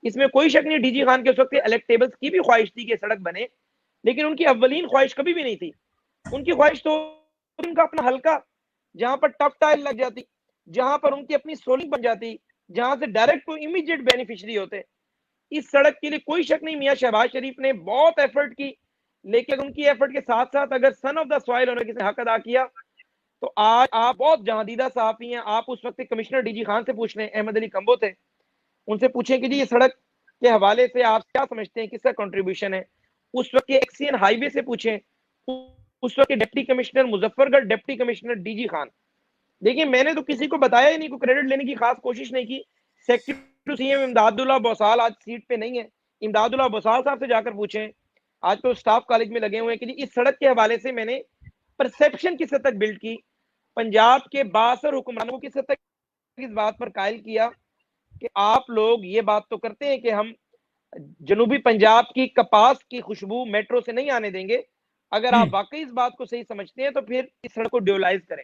اس میں کوئی شک نہیں ڈی جی خان کے اس وقت الیکٹیبلز کی بھی خواہش تھی کہ سڑک بنے، لیکن ان کی اولین خواہش کبھی بھی نہیں تھی. ان کی خواہش تو ان کا اپنا حلقہ جہاں پر ٹف ٹائل لگ جاتی، جہاں پر ان کی اپنی سولنگ بن جاتی، جہاں سے ڈائریکٹ کو امیڈیٹ بینیفیشری ہوتے. اس سڑک کے لیے کوئی شک نہیں میاں شہباز شریف نے بہت ایفرٹ کی، لیکن ان کی ایفرٹ کے ساتھ ساتھ اگر سن آف دا سوائل انہوں نے کسی حق ادا کیا تو آج آپ بہت جہاندیدہ صحافی ہیں. آپ اس وقت کمشنر ڈی جی خان سے پوچھ لیں، احمد علی کمبو تھے، ان سے پوچھیں کہ جی یہ سڑک کے حوالے سے آپ کیا سمجھتے ہیں، کس کا کنٹریبیوشن ہے. اس وقت کے ایکسین ہائی وے سے پوچھیں، اس وقت کے deputy commissioner Muzaffargarh, deputy commissioner D G Khan. دیکھیں میں نے تو کسی کو بتایا ہی نہیں، کوئی کریڈٹ لینے کی خاص کوشش نہیں کی. سیکرٹری سی ایم امداد اللہ بوسال آج سیٹ پہ نہیں ہے، امداد اللہ بوسال صاحب سے جا کر پوچھیں، آج تو سٹاف کالج میں لگے ہوئے ہیں، کہ جی اس سڑک کے حوالے سے میں نے پرسپشن کس حد تک بلڈ کی، پنجاب کے باثر حکمرانوں کی سطح اس بات پر قائل کیا کہ آپ لوگ یہ بات تو کرتے ہیں کہ ہم جنوبی پنجاب کی کپاس کی خوشبو میٹرو سے نہیں آنے دیں گے، اگر آپ واقعی اس بات کو صحیح سمجھتے ہیں تو پھر اس سڑک کو ڈیولائز کریں.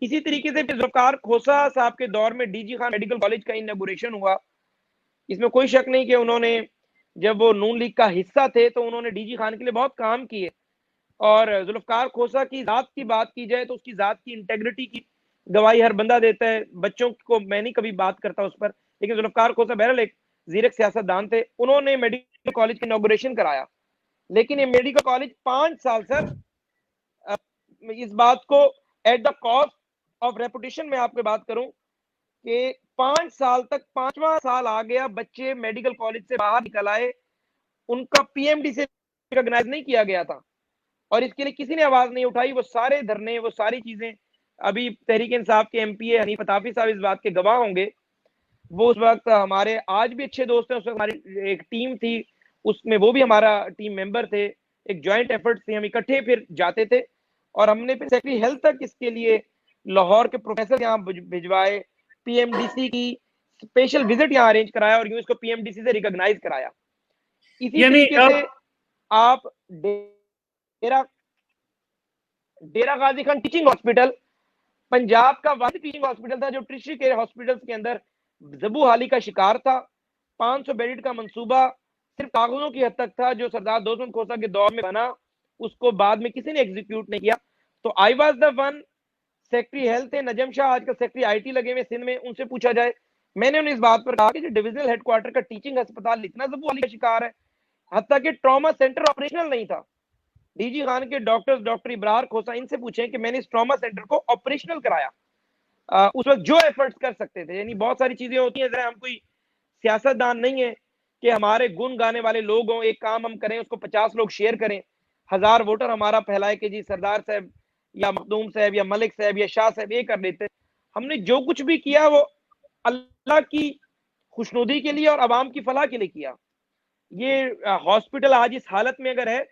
اسی طریقے سے ذوالفقار کھوسا صاحب کے دور میں D G Khan medical college کا انوگریشن ہوا. اس میں کوئی شک نہیں کہ انہوں نے جب وہ نون لیگ کا حصہ تھے تو انہوں نے ڈی جی خان کے لیے بہت کام کیے. اور ذوالفقار کھوسا کی ذات کی بات کی جائے تو اس کی ذات کی انٹیگریٹی کی گواہی ہر بندہ دیتا ہے. بچوں کو میں نہیں کبھی بات کرتا اس پر، لیکن ذوالفقار کھوسا بہرحال ایک زیرک سیاست دان تھے. انہوں نے میڈیکل کالج کا انوگریشن کرایا، لیکن یہ میڈیکل کالج 5 سال سر اس بات کو at the cost of reputation میں آپ کے بات کروں کہ 5 سال تک، 5واں سال آ گیا، بچے میڈیکل کالج سے باہر نکل آئے، ان کا پی ایم ڈی سے ریکگنائز نہیں کیا گیا تھا اور اس کے لیے کسی نے آواز نہیں اٹھائی. وہ سارے دھرنے، وہ ساری چیزیں، ابھی تحریک انصاف کے ایم پی اے حنیف عطافی صاحب اس بات کے گواہ ہوں گے. وہ اس وقت ہمارے آج بھی اچھے دوست ہیں، اس وقت ہماری ایک ٹیم تھی، اس میں وہ بھی ہمارا ٹیم ممبر تھے، ایک جوائنٹ ایفرٹ تھی، ہم اکٹھے پھر جاتے تھے اور ہم نے پھر سیکرٹری ہیلتھ تک اس کے لیے لاہور کے پروفیسر یہاں بھجوائے، پی ایم ڈی سی کی اسپیشل وزٹ یہاں ارینج کرایا اور یوں اس کو پی ایم ڈی سی سے ریکگنائز کرایا. اسی یعنی طریقے سے آپ ڈیرہ غازی خان ٹیچنگ ہاسپٹل پنجاب کا واحد ٹیچنگ ہاسپٹل تھا جو ٹرشری کیئر ہاسپٹل کے اندر ذبو حالی کا شکار تھا. 500 بیڈ کا منصوبہ صرف کاغذوں کی حد تک تھا جو سردار دوستم کھوسہ کے دور میں بنا, اس کو بعد میں کسی نے ایگزیکیوٹ نہیں کیا. تو I was the one. Secretary health Najam Shah آج کل سیکٹری آئی ٹی لگے ہوئے سندھ میں, ان سے پوچھا جائے, میں نے انہیں اس بات پر کہا کہ جو ڈویژنل ہیڈ کوارٹر کا ٹیچنگ ہسپتال اتنا ذبو حالی کا شکار ہے, حتیٰ کہ ٹراما سینٹر آپریشنل نہیں تھا. ڈی جی خان کے ڈاکٹر ابرار کھوسہ, ان سے پوچھیں کہ میں نے اس ٹراما سینٹر کو آپریشنل کرایا اس وقت جو ایفرٹس کر سکتے تھے. یعنی بہت ساری چیزیں ہوتی ہیں, ذرا ہم کوئی سیاست دان نہیں ہے کہ ہمارے گن گانے والے لوگ ہوں, ایک کام ہم کریں اس کو 50 لوگ شیئر کریں, 1000 ووٹر ہمارا پھیلائے کہ جی سردار صاحب یا مخدوم صاحب یا ملک صاحب یا شاہ صاحب یہ کر دیتے. ہم نے جو کچھ بھی کیا وہ اللہ کی خوشنودی کے لیے اور عوام کی فلاح کے لیے کیا. یہ ہاسپٹل آج اس حالت میں اگر ہے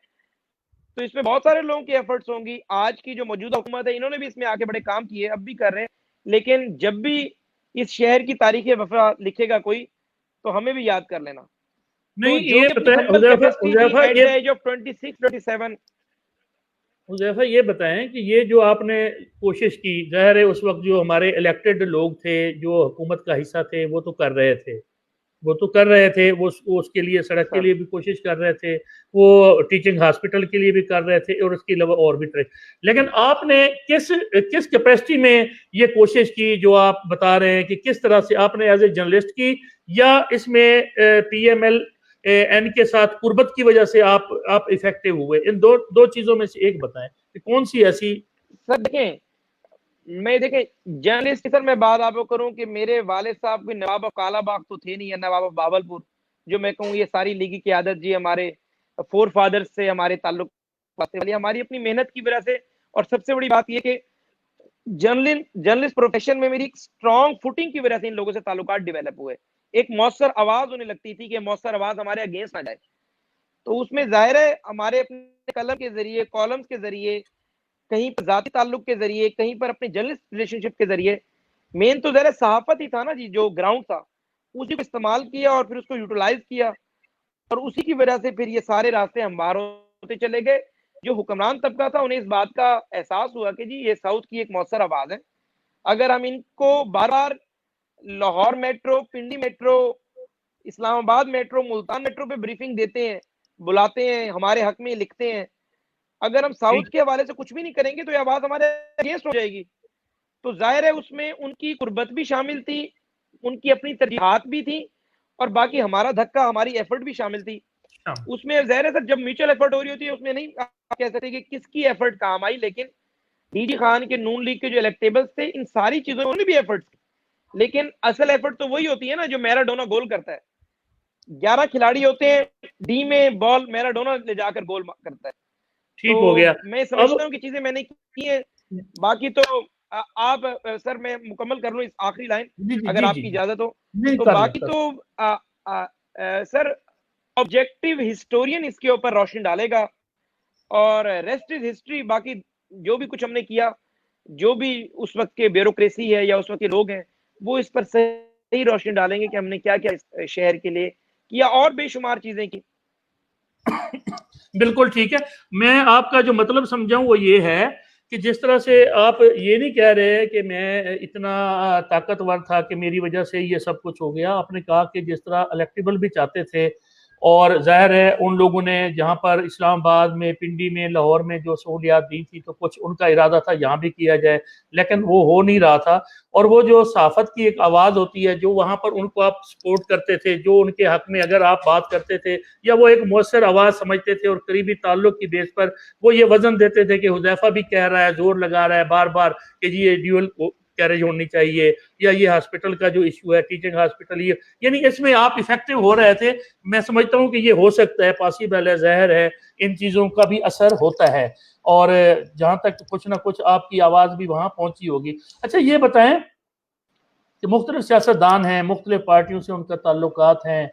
تو اس میں بہت سارے لوگوں کی ایفرٹس ہوں گی. آج کی جو موجودہ حکومت ہے انہوں نے بھی اس میں آ کے بڑے کام کیے, اب بھی کر رہے ہیں, لیکن جب بھی اس شہر کی تاریخ وفا لکھے گا کوئی تو ہمیں بھی یاد کر لینا. نہیں یہ حذیفہ یہ بتائیں کہ یہ جو آپ نے کوشش کی, ظاہر ہے اس وقت جو ہمارے الیکٹڈ لوگ تھے جو حکومت کا حصہ تھے وہ تو کر رہے تھے, وہ اس کے لیے سڑک کے لیے بھی کوشش کر رہے تھے, وہ ٹیچنگ ہاسپٹل کے لیے بھی کر رہے تھے, اور اس کے علاوہ اور بھی لیکن آپ نے کس کیپیسٹی میں یہ کوشش کی جو آپ بتا رہے ہیں, کہ کس طرح سے آپ نے ایز اے جرنلسٹ کی, یا اس میں پی ایم ایل این کے ساتھ قربت کی وجہ سے آپ افیکٹو ہوئے؟ ان دو چیزوں میں سے ایک بتائیں کہ کون سی ایسی. سر دیکھیں جرنلسٹ سر میں بات آپ کو کروں کہ میرے والد صاحب کوئی نواب آف کالا باغ تو تھے نہیں, یا نواب آف باول پور, جو میں کہوں یہ ساری لیگی قیادت جی ہمارے فور فادر سے ہمارے تعلق ہماری اپنی محنت کی وجہ سے. اور سب سے بڑی بات یہ کہ جرنلسٹ پروفیشن میں میری ایک اسٹرانگ فوٹنگ کی وجہ سے ان لوگوں سے تعلقات ڈیولپ ہوئے. ایک مؤثر آواز انہیں لگتی تھی کہ مؤثر آواز ہمارے اگینسٹ نہ جائے, تو اس میں ظاہر ہے ہمارے اپنے قلم کے ذریعے, کالمز کے ذریعے, کہیں پر ذاتی تعلق کے ذریعے, کہیں پر اپنے جرنلسٹ ریلیشن شپ کے ذریعے, مین تو ظاہر صحافت ہی تھا نا جی, جو گراؤنڈ تھا اسی کو استعمال کیا اور پھر اس کو یوٹیلائز کیا, اور اسی کی وجہ سے پھر یہ سارے راستے ہموار ہوتے چلے گئے. جو حکمران طبقہ تھا انہیں اس بات کا احساس ہوا کہ جی یہ ساؤتھ کی ایک مؤثر آواز ہے, اگر ہم ان کو بار بار لاہور میٹرو, پنڈی میٹرو, اسلام آباد میٹرو, ملتان میٹرو پہ بریفنگ دیتے ہیں, بلاتے ہیں, ہمارے حق میں لکھتے ہیں, اگر ہم ساؤتھ کے حوالے سے کچھ بھی نہیں کریں گے تو یہ آواز ہمارے اگینسٹ ہو جائے گی. تو ظاہر ہے اس میں ان کی قربت بھی شامل تھی, ان کی اپنی ترجیحات بھی تھی, اور باقی ہمارا دھکا, ہماری ایفرٹ بھی شامل تھی. اس میں ظاہر ہے سر جب میوچل ایفرٹ ہو رہی ہوتی ہے اس میں نہیں کہہ سکتے کہ کس کی ایفرٹ کام آئی, لیکن ڈی جی خان کے نون لیگ کے جو الیکٹیبلز تھے ان ساری چیزوں میں انہوں نے بھی ایفرٹ کی, لیکن اصل ایفرٹ تو وہی ہوتی ہے نا جو میراڈونا گول کرتا ہے. 11 کھلاڑی ہوتے ہیں, ڈی میں بال میراڈونا لے جا کر گول کرتا ہے. ٹھیک ہو گیا. میں سمجھتا ہوں کہ چیزیں میں نے کی ہیں, باقی تو آپ سر میں مکمل کر لوں اس آخری لائن اگر آپ کی اجازت ہو. تو باقی تو سر آبجیکٹیو ہسٹورین اس کے اوپر روشنی ڈالے گا, اور ریسٹ از ہسٹری. باقی جو بھی کچھ ہم نے کیا, جو بھی اس وقت کے بیوروکریسی ہے یا اس وقت کے لوگ ہیں, وہ اس پر صحیح روشنی ڈالیں گے کہ ہم نے کیا کیا اس شہر کے لیے کیا, اور بے شمار چیزیں کی. بالکل ٹھیک ہے. میں آپ کا جو مطلب سمجھاؤں وہ یہ ہے کہ جس طرح سے آپ یہ نہیں کہہ رہے کہ میں اتنا طاقتور تھا کہ میری وجہ سے یہ سب کچھ ہو گیا. آپ نے کہا کہ جس طرح الیکٹیبل بھی چاہتے تھے, اور ظاہر ہے ان لوگوں نے جہاں پر اسلام آباد میں, پنڈی میں, لاہور میں جو سہولیات دی تھی تو کچھ ان کا ارادہ تھا یہاں بھی کیا جائے, لیکن وہ ہو نہیں رہا تھا. اور وہ جو صحافت کی ایک آواز ہوتی ہے, جو وہاں پر ان کو آپ سپورٹ کرتے تھے, جو ان کے حق میں اگر آپ بات کرتے تھے, یا وہ ایک مؤثر آواز سمجھتے تھے, اور قریبی تعلق کی بیس پر وہ یہ وزن دیتے تھے کہ حذیفہ بھی کہہ رہا ہے, زور لگا رہا ہے بار بار کہ جی یہ ڈیول کیریج ہونی چاہیے, یا یہ ہاسپٹل کا جو ایشو ہے ٹیچنگ ہاسپٹل, یہ یعنی اس میں آپ افیکٹو ہو رہے تھے. میں سمجھتا ہوں کہ یہ ہو سکتا ہے, پاسبل ہے, ظاہر ہے ان چیزوں کا بھی اثر ہوتا ہے, اور جہاں تک کچھ نہ کچھ آپ کی آواز بھی وہاں پہنچی ہوگی. اچھا یہ بتائیں کہ مختلف سیاستدان ہیں, مختلف پارٹیوں سے ان کا تعلقات ہیں,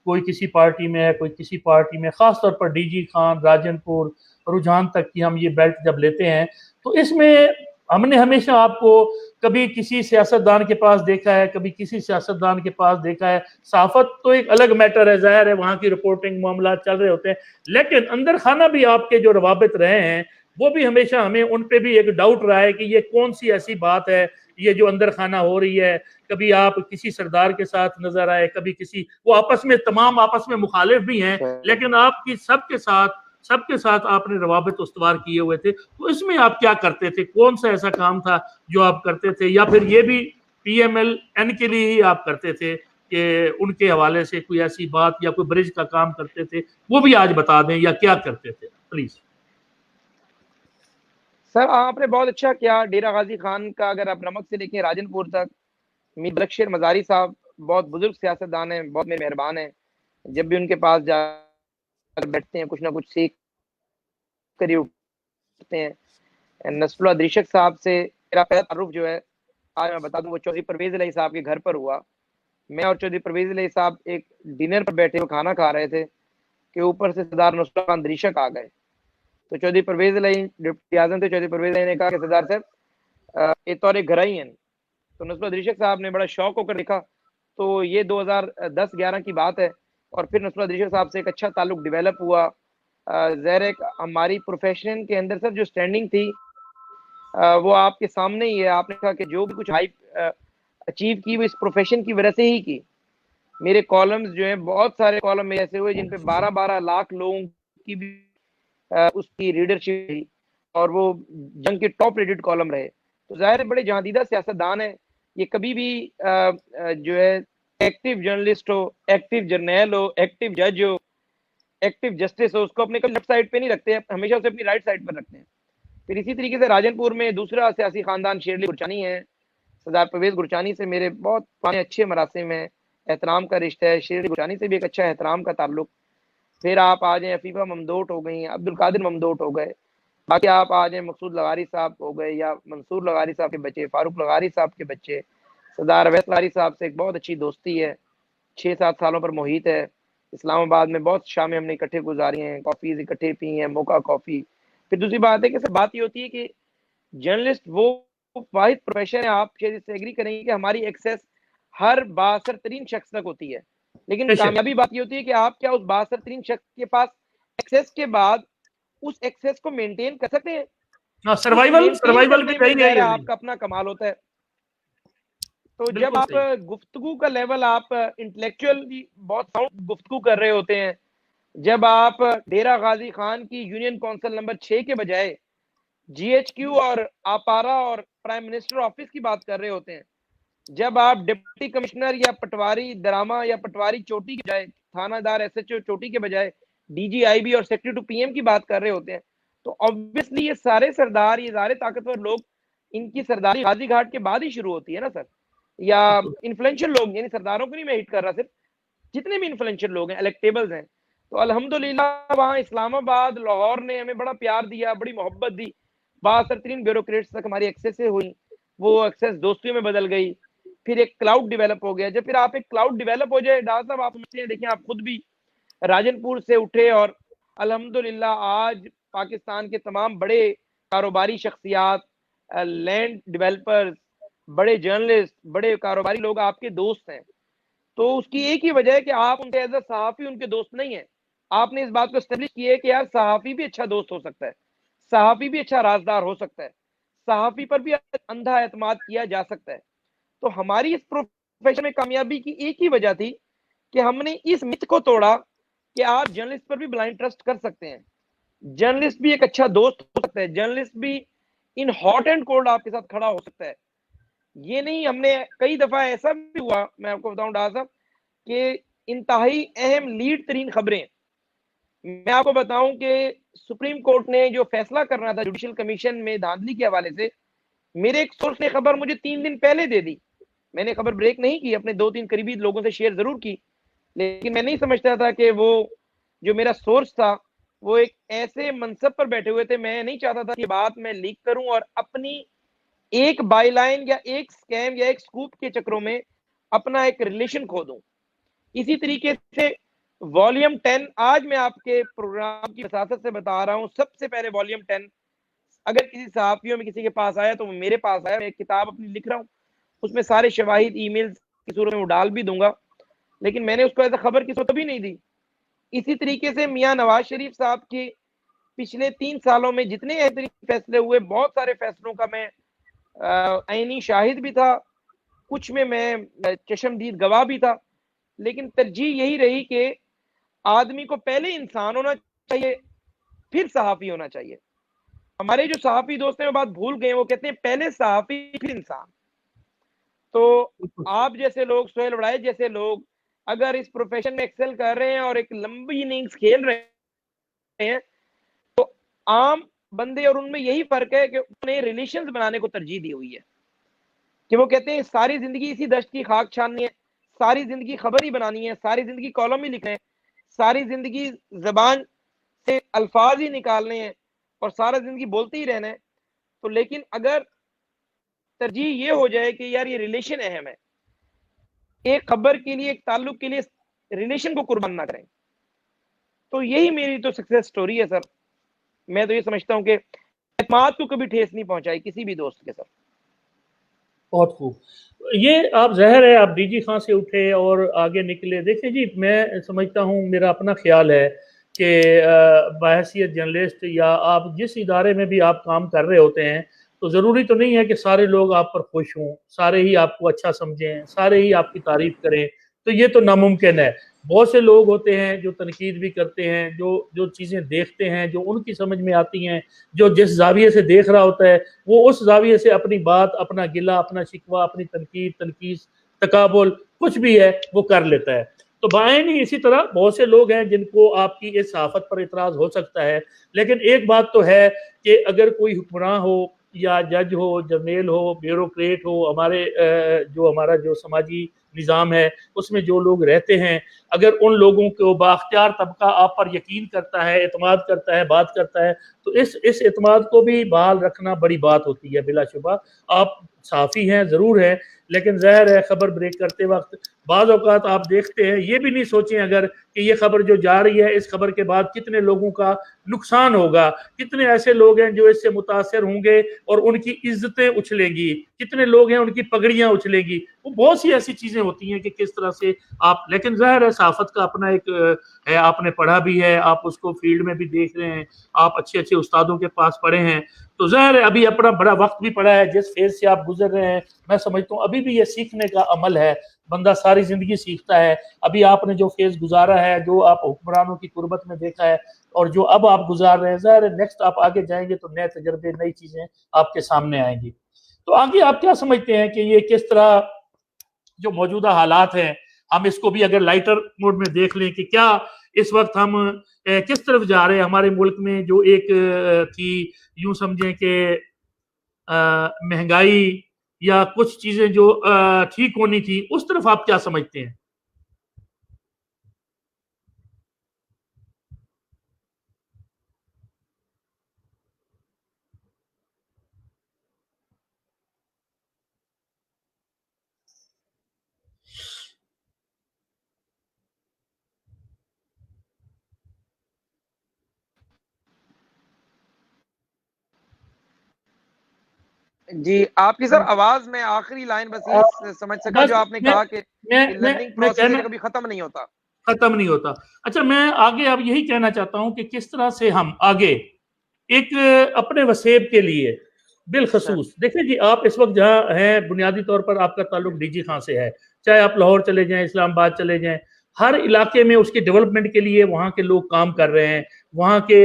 کوئی کسی پارٹی میں ہے, کوئی کسی پارٹی میں, خاص طور پر ڈی جی خان, راجن پور, رجحان تک کی ہم یہ بیلٹ جب لیتے ہیں تو اس میں ہم نے ہمیشہ آپ کو کبھی کسی سیاستدان کے پاس دیکھا ہے، کبھی کسی سیاستدان کے پاس دیکھا ہے. صحافت تو ایک الگ میٹر ہے، ظاہر ہے وہاں کی رپورٹنگ معاملات چل رہے ہوتے ہیں، لیکن اندر خانہ بھی آپ کے جو روابط رہے ہیں وہ بھی ہمیشہ ہمیں ان پہ بھی ایک ڈاؤٹ رہا ہے کہ یہ کون سی ایسی بات ہے یہ جو اندر خانہ ہو رہی ہے. کبھی آپ کسی سردار کے ساتھ نظر آئے، کبھی کسی، وہ آپس میں تمام آپس میں مخالف بھی ہیں، لیکن آپ کی سب کے ساتھ آپ نے روابط استوار کیے ہوئے تھے. تو اس میں آپ کیا کرتے تھے؟ کون سا ایسا کام تھا جو آپ کرتے تھے، یا پھر یہ بھی پی ایم ایل این کے لیے ہی آپ کرتے تھے کہ ان کے حوالے سے کوئی ایسی بات یا کوئی برج کا کام کرتے تھے؟ وہ بھی آج بتا دیں، یا کیا کرتے تھے پلیز. سر آپ نے بہت اچھا کیا. ڈیرہ غازی خان کا اگر آپ نمک سے دیکھیں راجن پور تک، میر برکشیر مزاری صاحب بہت بزرگ سیاستدان ہیں، بہت مہربان ہیں. جب بھی ان کے پاس جا کر بیٹھتے ہیں کچھ نہ کچھ سیکھ کر ہی اٹھتے ہیں. نصر اللہ دریشک صاحب سے میرا پہلا تعارف جو ہے آج میں بتا دوں وہ چودھری پرویز الہی صاحب کے گھر پر ہوا. میں اور چودھری پرویز الہی صاحب ایک ڈنر پر بیٹھے ہوئے کھانا کھا رہے تھے کہ اوپر سے سردار نصر اللہ خان دریشک آ گئے. تو چودھری پرویز الہی ڈپٹی اعظم تھے. چودھری پرویز الہی نے کہا کہ سردار صاحب یہ تو ایک گھر ہی ہیں. تو نصر اللہ دریشک صاحب نے بڑا شوق ہو کر دیکھا. تو یہ 2010-11 کی بات ہے. اور پھر نصر اللہ دریشک صاحب سے ایک اچھا تعلق ڈیولپ ہوا. ظاہر ہے ہماری پروفیشن کے اندر سر جو سٹینڈنگ تھی وہ آپ کے سامنے ہی ہے. آپ نے کہا کہ جو بھی کچھ ہائپ اچیو کی وہ اس پروفیشن کی وجہ سے ہی کی. میرے کالمز جو ہیں بہت سارے کالم میں ایسے ہوئے جن پہ 12 لاکھ لوگوں کی بھی اس کی ریڈرشپ تھی اور وہ جنگ کے ٹاپ ریٹڈ کالم رہے. تو ظاہر ہے بڑے جہاندیدہ سیاستدان ہیں. یہ کبھی بھی جو ہے ایکٹیو جرنلسٹ ہو، ایکٹیو جرنیل ہو، ایکٹیو جج ہو، ایکٹیو جسٹس ہو، اس کو اپنے لیفٹ سائڈ پہ نہیں رکھتے ہیں، ہمیشہ اسے اپنی رائٹ سائڈ پر رکھتے ہیں. پھر اسی طریقے سے راجن پور میں دوسرا سیاسی خاندان شیرلی گرچانی ہے. سردار پرویز گرچانی سے میرے بہت پرانے اچھے مراسم ہیں، احترام کا رشتہ ہے. شیرلی گرچانی سے بھی ایک اچھا احترام کا تعلق. پھر آپ آ جائیں عفیفہ ممدوٹ ہو گئی، عبد القادر ممدوٹ ہو گئے. باقی آپ آ جائیں مقصود لغاری صاحب ہو گئے یا منصور لغاری صاحب کے بچے، فاروق لغاری صاحب کے بچے. سردار اویس لغاری صاحب سے ایک بہت اچھی دوستی ہے، 6-7 سالوں پر محیط ہے. اسلام آباد میں بہت شامیں ہم نے اکٹھے گزاری ہیں، کافیز اکٹھے پی ہیں، موکا کافی. پھر دوسری بات ہے کہ سر بات یہ ہوتی ہے کہ جرنلسٹ وہ واحد پروفیشن ہے، آپ شاید اس سے ایگری کریں گے کہ ہماری ایکسیس ہر بااثر ترین شخص تک ہوتی ہے. لیکن کامیابی بات یہ ہوتی ہے کہ آپ کیا اس بااثر ترین شخص کے پاس ایکسیس کے بعد اس ایکسیس کو مینٹین کر سکتے ہیں. سروائیول بھی چاہیے ظاہر آپ کا اپنا کمال ہوتا ہے. تو جب آپ گفتگو کا لیول آپ انٹلیکچوئل بہت ساؤنڈ گفتگو کر رہے ہوتے ہیں، جب آپ ڈیرہ غازی خان کی یونین کونسل نمبر 6 کے بجائے جی ایچ کیو اور آپارا اور پرائم منسٹر آفس کی بات کر رہے ہوتے ہیں، جب آپ ڈپٹی کمشنر یا پٹواری دراما یا پٹواری چوٹی کے بجائے تھانہ دار ایس ایچ او چوٹی کے بجائے ڈی جی آئی بی اور سیکٹری ٹو پی ایم کی بات کر رہے ہوتے ہیں، تو obviously یہ سارے سردار، یہ سارے طاقتور لوگ، ان کی سرداری غازی گھاٹ کے بعد ہی شروع ہوتی ہے نا سر. یا انفلوئنشل لوگ، یعنی سرداروں کو نہیں میں ہٹ کر رہا، صرف جتنے بھی انفلوئنشل لوگ ہیں، الیکٹیبلز ہیں. تو الحمدللہ وہاں اسلام آباد، لاہور نے ہمیں بڑا پیار دیا، بڑی محبت دی. بااثر ترین بیوروکریٹس تک ہماری ایکسیس ہوئی، وہ ایکسیس دوستیوں میں بدل گئی. پھر ایک کلاؤڈ ڈیولپ ہو گیا. جب پھر آپ ایک کلاؤڈ ڈیولپ ہو جائے ڈاکٹر صاحب، آپ سمجھتے ہیں، دیکھیں آپ خود بھی راجن پور سے اٹھے اور الحمدللہ آج پاکستان کے تمام بڑے کاروباری شخصیات، لینڈ ڈیولپرز، بڑے جرنلسٹ، بڑے کاروباری لوگ آپ کے دوست ہیں. تو اس کی ایک ہی وجہ ہے کہ آپ ان کے ایز اے صحافی ان کے دوست نہیں ہیں. آپ نے اس بات کو اسٹیبلش کی ہے کہ یار صحافی بھی اچھا دوست ہو سکتا ہے، صحافی بھی اچھا رازدار ہو سکتا ہے، صحافی پر بھی اندھا اعتماد کیا جا سکتا ہے. تو ہماری اس پروفیشن میں کامیابی کی ایک ہی وجہ تھی کہ ہم نے اس مت کو توڑا کہ آپ جرنلسٹ پر بھی بلائنڈ ٹرسٹ کر سکتے ہیں. جرنلسٹ بھی ایک اچھا دوست ہو سکتا ہے، جرنلسٹ بھی ان ہاٹ اینڈ کولڈ آپ کے ساتھ کھڑا ہو سکتا ہے. یہ نہیں، ہم نے کئی دفعہ ایسا بھی ہوا، میں آپ کو بتاؤں ڈاکٹر صاحب، کہ انتہائی اہم لیڈ ترین خبریں، میں آپ کو بتاؤں کہ سپریم کورٹ نے جو فیصلہ کرنا تھا جوڈیشل کمیشن میں دھاندلی کے حوالے سے، میرے ایک سورس نے خبر مجھے 3 دن پہلے دے دی. میں نے خبر بریک نہیں کی، اپنے 2-3 قریبی لوگوں سے شیئر ضرور کی، لیکن میں نہیں سمجھتا تھا کہ وہ جو میرا سورس تھا وہ ایک ایسے منصب پر بیٹھے ہوئے تھے. میں نہیں چاہتا تھا کہ بات میں لیک کروں اور اپنی ایک بائی لائن یا ایک سکیم یا ایک سکوپ کے چکروں میں اپنا ایک ریلیشن کھو دوں. اسی طریقے سے والیوم 10 آج میں آپ کے پروگرام کی وساطت سے بتا رہا ہوں، سب سے پہلے والیوم 10 اگر کسی صحافیوں میں کسی کے پاس آیا تو وہ میرے پاس آیا, میں ایک کتاب اپنی لکھ رہا ہوں, اس میں سارے شواہد ای میل کی صورت میں وہ ڈال بھی دوں گا, لیکن میں نے اس کو ایسا خبر کسی کو کبھی نہیں دی. اسی طریقے سے میاں نواز شریف صاحب کے پچھلے 3 سالوں میں جتنے فیصلے ہوئے, بہت سارے فیصلوں کا میں عینی شاہد بھی تھا, کچھ میں چشمدید گواہ بھی تھا, لیکن ترجیح یہی رہی کہ آدمی کو پہلے انسان ہونا چاہیے پھر صحافی ہونا چاہیے. ہمارے جو صحافی دوست ہیں وہ بات بھول گئے, وہ کہتے ہیں پہلے صحافی پھر انسان. تو آپ جیسے لوگ, سہیل وڑائے جیسے لوگ اگر اس پروفیشن میں ایکسل کر رہے ہیں اور ایک لمبی اننگز کھیل رہے ہیں, تو عام بندے اور ان میں یہی فرق ہے کہ انہوں نے ریلیشنز بنانے کو ترجیح دی ہوئی ہے, کہ وہ کہتے ہیں ساری زندگی اسی دشت کی خاک چھاننی ہے, ساری زندگی خبر ہی بنانی ہے, ساری زندگی کالم ہی لکھنے ہیں, ساری زندگی زبان سے الفاظ ہی نکالنے ہیں اور سارا زندگی بولتے ہی رہنا ہے. تو لیکن اگر ترجیح یہ ہو جائے کہ یار یہ ریلیشن اہم ہے, ایک خبر کے لیے, ایک تعلق کے لیے ریلیشن کو قربان نہ کریں, تو یہی میری تو سکسیس سٹوری ہے سر. میں تو یہ سمجھتا ہوں کہ اعتماد کو کبھی ٹھیس نہیں پہنچائی کسی بھی دوست کے سر. بہت خوب. یہ آپ ظاہر ہے آپ ڈی جی خان سے اٹھے اور آگے نکلے. دیکھیں جی, میں سمجھتا ہوں, میرا اپنا خیال ہے کہ بحیثیت جرنلسٹ یا آپ جس ادارے میں بھی آپ کام کر رہے ہوتے ہیں, تو ضروری تو نہیں ہے کہ سارے لوگ آپ پر خوش ہوں, سارے ہی آپ کو اچھا سمجھیں, سارے ہی آپ کی تعریف کریں. تو یہ تو ناممکن ہے. بہت سے لوگ ہوتے ہیں جو تنقید بھی کرتے ہیں, جو چیزیں دیکھتے ہیں جو ان کی سمجھ میں آتی ہیں, جو جس زاویے سے دیکھ رہا ہوتا ہے وہ اس زاویے سے اپنی بات, اپنا گلہ, اپنا شکوہ, اپنی تنقید, تقابل کچھ بھی ہے وہ کر لیتا ہے. تو بائیں نہیں, اسی طرح بہت سے لوگ ہیں جن کو آپ کی اس صحافت پر اعتراض ہو سکتا ہے, لیکن ایک بات تو ہے کہ اگر کوئی حکمراں ہو یا جج ہو, جرنیل ہو, بیوروکریٹ ہو, ہمارا جو سماجی نظام ہے اس میں جو لوگ رہتے ہیں, اگر ان لوگوں کو بااختیار طبقہ آپ پر یقین کرتا ہے, اعتماد کرتا ہے, بات کرتا ہے, تو اس اعتماد کو بھی بحال رکھنا بڑی بات ہوتی ہے. بلا شبہ آپ صحافی ہیں ضرور ہیں, لیکن ظاہر ہے خبر بریک کرتے وقت بعض اوقات آپ دیکھتے ہیں, یہ بھی نہیں سوچیں اگر کہ یہ خبر جو جا رہی ہے اس خبر کے بعد کتنے لوگوں کا نقصان ہوگا, کتنے ایسے لوگ ہیں جو اس سے متاثر ہوں گے اور ان کی عزتیں اچھلیں گی, کتنے لوگ ہیں ان کی پگڑیاں اچھلیں گی. وہ بہت سی ایسی چیزیں ہوتی ہیں کہ کس طرح سے آپ, لیکن ظاہر ہے صحافت کا اپنا ایک ہے, آپ نے پڑھا بھی ہے, آپ اس کو فیلڈ میں بھی دیکھ رہے ہیں, آپ اچھے اچھے استادوں کے پاس پڑھے ہیں, تو ظاہر ہے ابھی اپنا بڑا وقت بھی پڑا ہے. جس فیز سے آپ گزر رہے ہیں میں سمجھتا ہوں ابھی بھی یہ سیکھنے کا عمل ہے, بندہ ساری زندگی سیکھتا ہے. ابھی آپ نے جو فیز گزارا ہے, جو آپ حکمرانوں کی قربت میں دیکھا ہے, اور جو اب آپ گزار رہے ہیں, ظاہر ہے نیکسٹ آپ آگے جائیں گے تو نئے تجربے, نئی چیزیں آپ کے سامنے آئیں گی. تو آگے آپ کیا سمجھتے ہیں کہ یہ کس طرح جو موجودہ حالات ہیں, ہم اس کو بھی اگر لائٹر موڈ میں دیکھ لیں کہ کیا اس وقت ہم کس طرف جا رہے ہیں. ہمارے ملک میں جو ایک تھی, یوں سمجھیں کہ مہنگائی یا کچھ چیزیں جو ٹھیک ہونی تھی, اس طرف آپ کیا سمجھتے ہیں؟ جی آپ کی سر آواز میں آخری لائن بس یہ سمجھ سکا جو آپ نے کہا کہ لرننگ پروسیس کبھی ختم نہیں ہوتا. ختم نہیں ہوتا. اچھا, میں آگے اب یہی کہنا چاہتا ہوں کہ کس طرح سے ہم آگے ایک اپنے وسیب کے لیے بالخصوص, دیکھیں جی آپ اس وقت جہاں ہیں بنیادی طور پر آپ کا تعلق ڈی جی خان سے ہے, چاہے آپ لاہور چلے جائیں, اسلام آباد چلے جائیں, ہر علاقے میں اس کے ڈیولپمنٹ کے لیے وہاں کے لوگ کام کر رہے ہیں. وہاں کے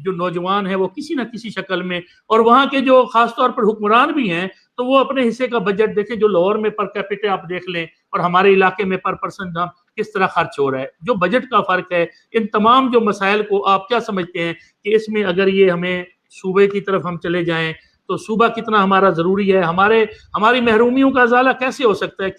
جو نوجوان ہیں وہ کسی نہ کسی شکل میں, اور وہاں کے جو خاص طور پر حکمران بھی ہیں, تو وہ اپنے حصے کا بجٹ دیکھیں. جو لاہور میں پر کیپٹا آپ دیکھ لیں اور ہمارے علاقے میں پر پرسن کس طرح خرچ ہو رہا ہے, جو بجٹ کا فرق ہے, ان تمام جو مسائل کو آپ کیا سمجھتے ہیں کہ اس میں اگر یہ ہمیں صوبے کی طرف ہم چلے جائیں تو صوبہ کتنا ہمارا ضروری ہے, ہماری محرومیوں کا ازالہ کیسے ہو سکتا ہے,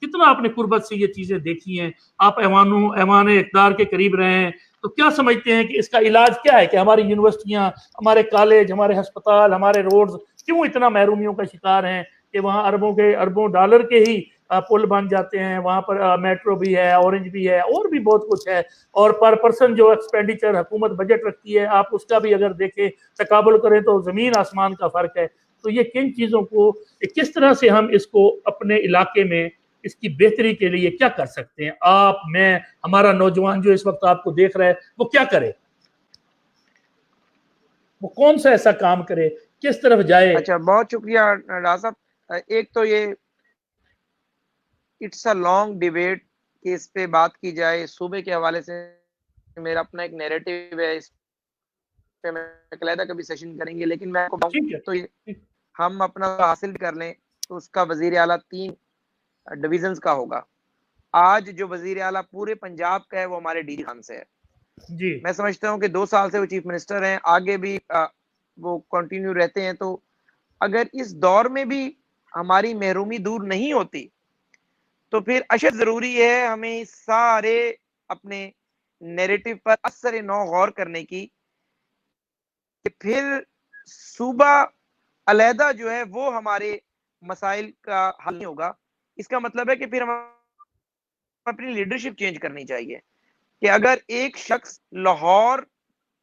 کتنا آپ نے قربت سے یہ چیزیں دیکھی ہیں, آپ ایوان اقتدار کے قریب رہے ہیں, تو کیا سمجھتے ہیں کہ اس کا علاج کیا ہے کہ ہماری یونیورسٹیاں, ہمارے کالج, ہمارے ہسپتال, ہمارے روڈز کیوں اتنا محرومیوں کا شکار ہیں کہ وہاں اربوں ڈالر کے ہی پل بن جاتے ہیں, وہاں پر میٹرو بھی ہے, اورنج بھی ہے, اور بھی بہت کچھ ہے, اور پر پرسن جو ایکسپینڈیچر حکومت بجٹ رکھتی ہے آپ اس کا بھی اگر دیکھیں تقابل کریں تو زمین آسمان کا فرق ہے. تو یہ کن چیزوں کو کس طرح سے ہم اس کو اپنے علاقے میں اس کی بہتری کے لیے کیا کر سکتے ہیں, آپ, میں, ہمارا نوجوان جو اس وقت آپ کو دیکھ رہا ہے وہ کیا کرے, وہ کون سا ایسا کام کرے, کس طرف جائے؟ اچھا, بہت شکریہ ڈاکٹر صاحب. ایک تو یہ اٹس اے لانگ ڈیبیٹ کہ اس پہ بات کی جائے. صوبے کے حوالے سے میرا اپنا ایک نیریٹو ہے, اس پہ میں علیحدہ کبھی سیشن کریں گے, لیکن میں آپ کو ٹھیک ہے, تو ہم اپنا حاصل کر لیں تو اس کا وزیر اعلیٰ 3 ڈویژنز کا ہوگا. آج جو وزیر اعلیٰ پورے پنجاب کا ہے وہ ہمارے ڈی جی خان سے ہے. جی میں سمجھتا ہوں کہ 2 سال سے وہ چیف منسٹر ہیں, آگے بھی وہ کنٹینیو رہتے ہیں. تو اگر اس دور میں بھی ہماری محرومی دور نہیں ہوتی تو پھر اشد ضروری ہے ہمیں سارے اپنے نیریٹو پر اثر نو غور کرنے کی, کہ پھر صوبہ علیحدہ جو ہے وہ ہمارے مسائل کا حل نہیں ہوگا. اس کا مطلب ہے کہ پھر ہم اپنی لیڈرشپ چینج کرنی چاہیے, کہ اگر ایک شخص لاہور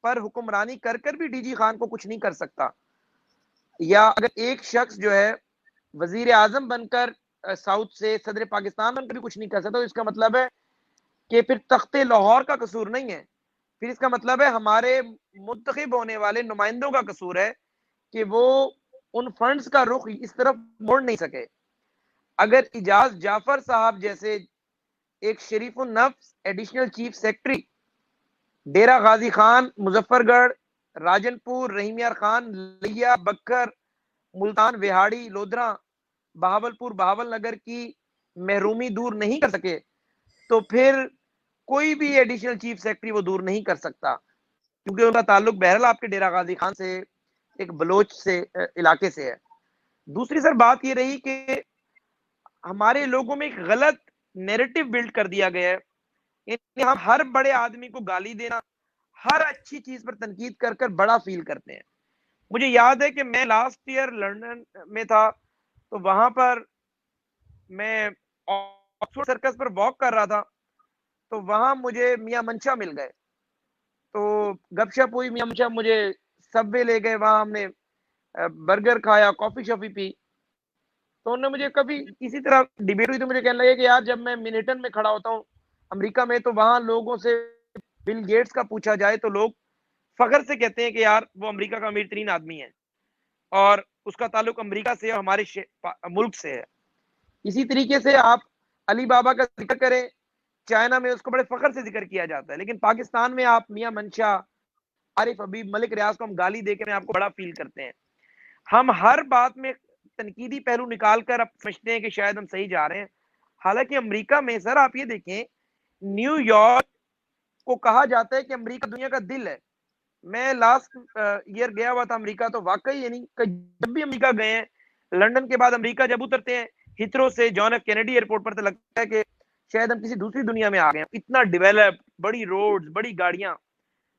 پر حکمرانی کر کر بھی ڈی جی خان کو کچھ نہیں کر سکتا, یا اگر ایک شخص جو ہے وزیر اعظم بن کر ساؤتھ سے صدر پاکستان بن کر بھی کچھ نہیں کر سکتا, تو اس کا مطلب ہے کہ پھر تخت لاہور کا قصور نہیں ہے, پھر اس کا مطلب ہے ہمارے منتخب ہونے والے نمائندوں کا قصور ہے کہ وہ ان فنڈز کا رخ اس طرف موڑ نہیں سکے. اگر اجاز جعفر صاحب جیسے ایک شریف النفس additional chief secretary Dera Ghazi Khan, Muzaffar گڑھ, راجن پور, رحیم یار خان, لیا, بکر, ملتان, وہاڑی, لودھرا, بہاولپور, بہاول نگر کی محرومی دور نہیں کر سکے تو پھر کوئی بھی ایڈیشنل چیف سیکرٹری وہ دور نہیں کر سکتا, کیونکہ ان کا تعلق بہرحال آپ کے ڈیرہ غازی خان سے, ایک بلوچ سے علاقے سے ہے. دوسری سر بات یہ رہی کہ ہمارے لوگوں میں ایک غلط نیریٹو بلڈ کر دیا گیا ہے, یعنی ہم ہر بڑے آدمی کو گالی دینا, ہر اچھی چیز پر تنقید کر کر بڑا فیل کرتے ہیں. مجھے یاد ہے کہ میں لاسٹ ایئر لندن میں تھا, تو وہاں پر میں آکسفورڈ سرکس پر واک کر رہا تھا, تو وہاں مجھے میاں منشا مل گئے, تو گپ شپ ہوئی. میاں منشا مجھے سب وے لے گئے, وہاں ہم نے برگر کھایا, کافی شافی پی. تو انہوں نے مجھے کبھی اسی طرح ڈیبیٹ ہوئی تو مجھے کہنے لگے کہ یار جب میں منہٹن میں کھڑا ہوتا ہوں امریکہ میں, تو وہاں لوگوں سے بل گیٹس کا پوچھا جائے تو لوگ فخر سے کہتے ہیں کہ یار وہ امریکہ کا امیر ترین آدمی ہے اور اس کا تعلق امریکہ سے اور ہمارے ملک سے ہے. اسی طریقے سے آپ علی بابا کا ذکر کریں, چائنا میں اس کو بڑے فخر سے ذکر کیا جاتا ہے, لیکن پاکستان میں آپ میاں منشا, عارف حبیب, ملک ریاض کو ہم گالی دے کے آپ کو بڑا فیل کرتے ہیں. ہم ہر بات میں تنقیدی پہلو نکال کر اب سمجھتے ہیں کہ شاید ہم صحیح جا رہے ہیں, حالانکہ امریکہ میں سر آپ یہ دیکھیں, نیو یارک کو کہا جاتا ہے کہ امریکہ دنیا کا دل ہے. میں لاسٹ ایئر گیا ہوا تھا امریکہ, تو واقعی یعنی جب بھی امریکہ گئے ہیں, لندن کے بعد امریکہ جب اترتے ہیں ہیتھرو سے جان ایف کینیڈی ایئرپورٹ پر, تو لگتا ہے کہ شاید ہم کسی دوسری دنیا میں آ گئے ہیں. اتنا ڈیولپ, بڑی روڈز, بڑی گاڑیاں.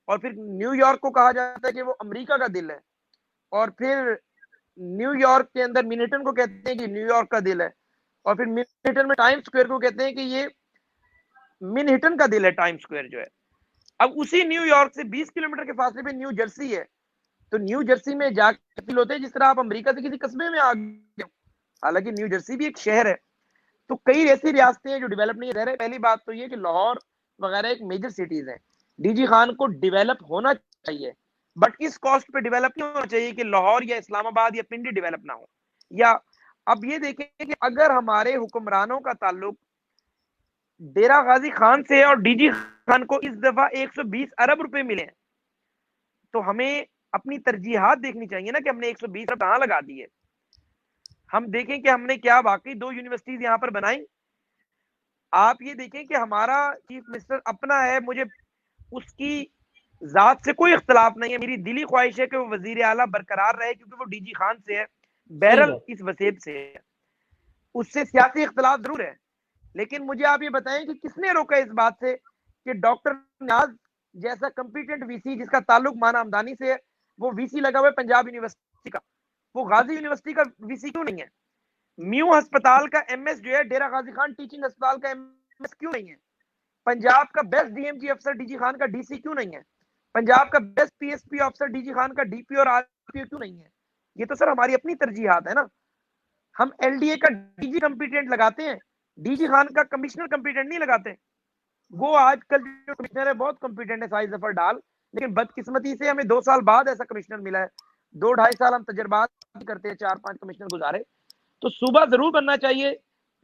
اور پھر نیو یارک کو کہا جاتا ہے کہ وہ امریکہ کا دل ہے, اور پھر نیو یارک کے اندر منہٹن کو کہتے ہیں کہ نیو یارک کا دل ہے, اور پھر منہٹن میں ٹائم سکوئر کو کہتے ہیں کہ یہ منہٹن کا دل ہے, ٹائم سکوئر جو ہے. اب اسی نیو یارک سے 20 کلومیٹر کے فاصلے پہ نیو جرسی ہے, تو نیو جرسی میں جا کے فیل ہوتے ہیں جس طرح آپ امریکہ سے کسی قصبے میں آ گئے, حالانکہ نیو جرسی بھی ایک شہر ہے. تو کئی ایسی ریاستیں ہیں جو ڈیولپ نہیں رہ رہے. پہلی بات تو یہ کہ لاہور وغیرہ ایک میجر سٹیز ہیں, ڈی جی خان کو ڈیولپ ہونا چاہیے, بٹ اس کاسٹ پہ ڈیولپ نہیں ہونا چاہیے کہ لاہور یا اسلام آباد یا پنڈی ڈیولپ نہ ہو. یا اب یہ دیکھیں کہ اگر ہمارے حکمرانوں کا تعلق ڈیرہ غازی خان سے اور ڈی جی خان کو اس دفعہ 120 ارب روپے ملے, تو ہمیں اپنی ترجیحات دیکھنی چاہیے نا کہ ہم نے 120 ارب کہاں لگا دیے. ہم دیکھیں کہ ہم نے کیا واقعی 2 یونیورسٹیز یہاں پر بنائی. آپ یہ دیکھیں کہ ہمارا چیف منسٹر اپنا ہے, مجھے اس کی ذات سے کوئی اختلاف نہیں ہے, میری دلی خواہش ہے کہ وہ وزیر اعلیٰ برقرار رہے کیونکہ وہ ڈی جی خان سے ہے, بہرحال اس وسیب سے ہے, اس سے سیاسی اختلاف ضرور ہے. لیکن مجھے آپ یہ بتائیں کہ کس نے روکا اس بات سے کہ ڈاکٹر نیاز جیسا کمپیٹنٹ وی سی جس کا تعلق مانا ہمدانی سے ہے, وہ وی سی لگا ہوا ہے پنجاب یونیورسٹی کا, وہ غازی یونیورسٹی کا وی سی کیوں نہیں ہے؟ میو ہسپتال کا ایم ایس جو ہے ڈیرہ غازی خان ٹیچنگ ہسپتال کا ایم ایس کیوں نہیں ہے؟ پنجاب کا بیسٹ ڈی ایم جی افسر ڈی جی خان کا ڈی سی کیوں نہیں ہے؟ پنجاب کا بیسٹ پی ایس پی افسر ڈی جی خان کا ڈی پی اور آر پی او کیوں نہیں ہے؟ یہ تو سر ہماری اپنی ترجیحات ہے نا. ہم ایل ڈی اے کا ڈی جی کمپیٹنٹ لگاتے ہیں, ڈی جی خان کا کمشنر کمپیٹنٹ نہیں لگاتے. وہ آج کل جو کمشنر ہے بہت کمپیٹنٹ ہے سائز ظفر ڈال, لیکن بدقسمتی سے ہمیں 2 سال بعد ایسا کمشنر ملا ہے. 2-2.5 سال ہم تجربات کرتے ہیں, 4-5 کمشنر گزارے. تو صوبہ ضرور بننا چاہیے.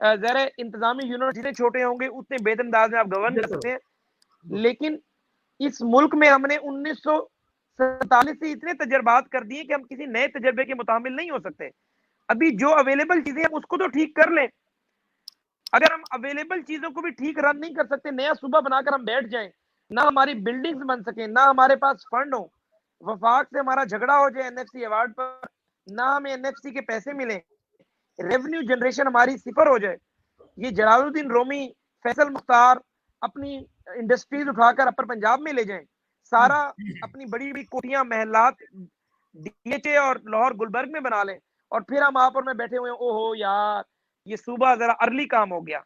ظاہر انتظامی یونٹ جتنے چھوٹے ہوں گے اتنے بہتر انداز میں آپ گورن کر سکتے ہیں, لیکن اس ملک میں ہم نے 1947 سے اتنے تجربات کر دیے کہ ہم کسی نئے تجربے کے متحمل نہیں ہو سکتے. ابھی جو اویلیبل چیزیں ہیں اس کو تو ٹھیک کر لیں. اگر ہم اویلیبل چیزوں کو بھی ٹھیک رن نہیں کر سکتے, نیا صوبہ بنا کر ہم بیٹھ جائیں, نہ ہماری بلڈنگز بن سکیں, نہ ہمارے پاس فنڈ ہو, وفاق سے ہمارا جھگڑا ہو جائے این ایف سی ایوارڈ پر, نہ ہمیں این ایف سی کے پیسے ملیں, ریونیو جنریشن ہماری صفر ہو جائے, یہ جلال الدین رومی, فیصل مختار اپنی انڈسٹریز اٹھا کر اپر پنجاب میں لے جائیں, سارا اپنی بڑی بڑی کوٹیاں محلات ڈی ایچ اے اور لاہور گلبرگ میں بنا لیں, اور پھر ہم آپ اور میں بیٹھے ہوئے ہیں او ہو یار یہ صوبہ ذرا ارلی کام ہو گیا,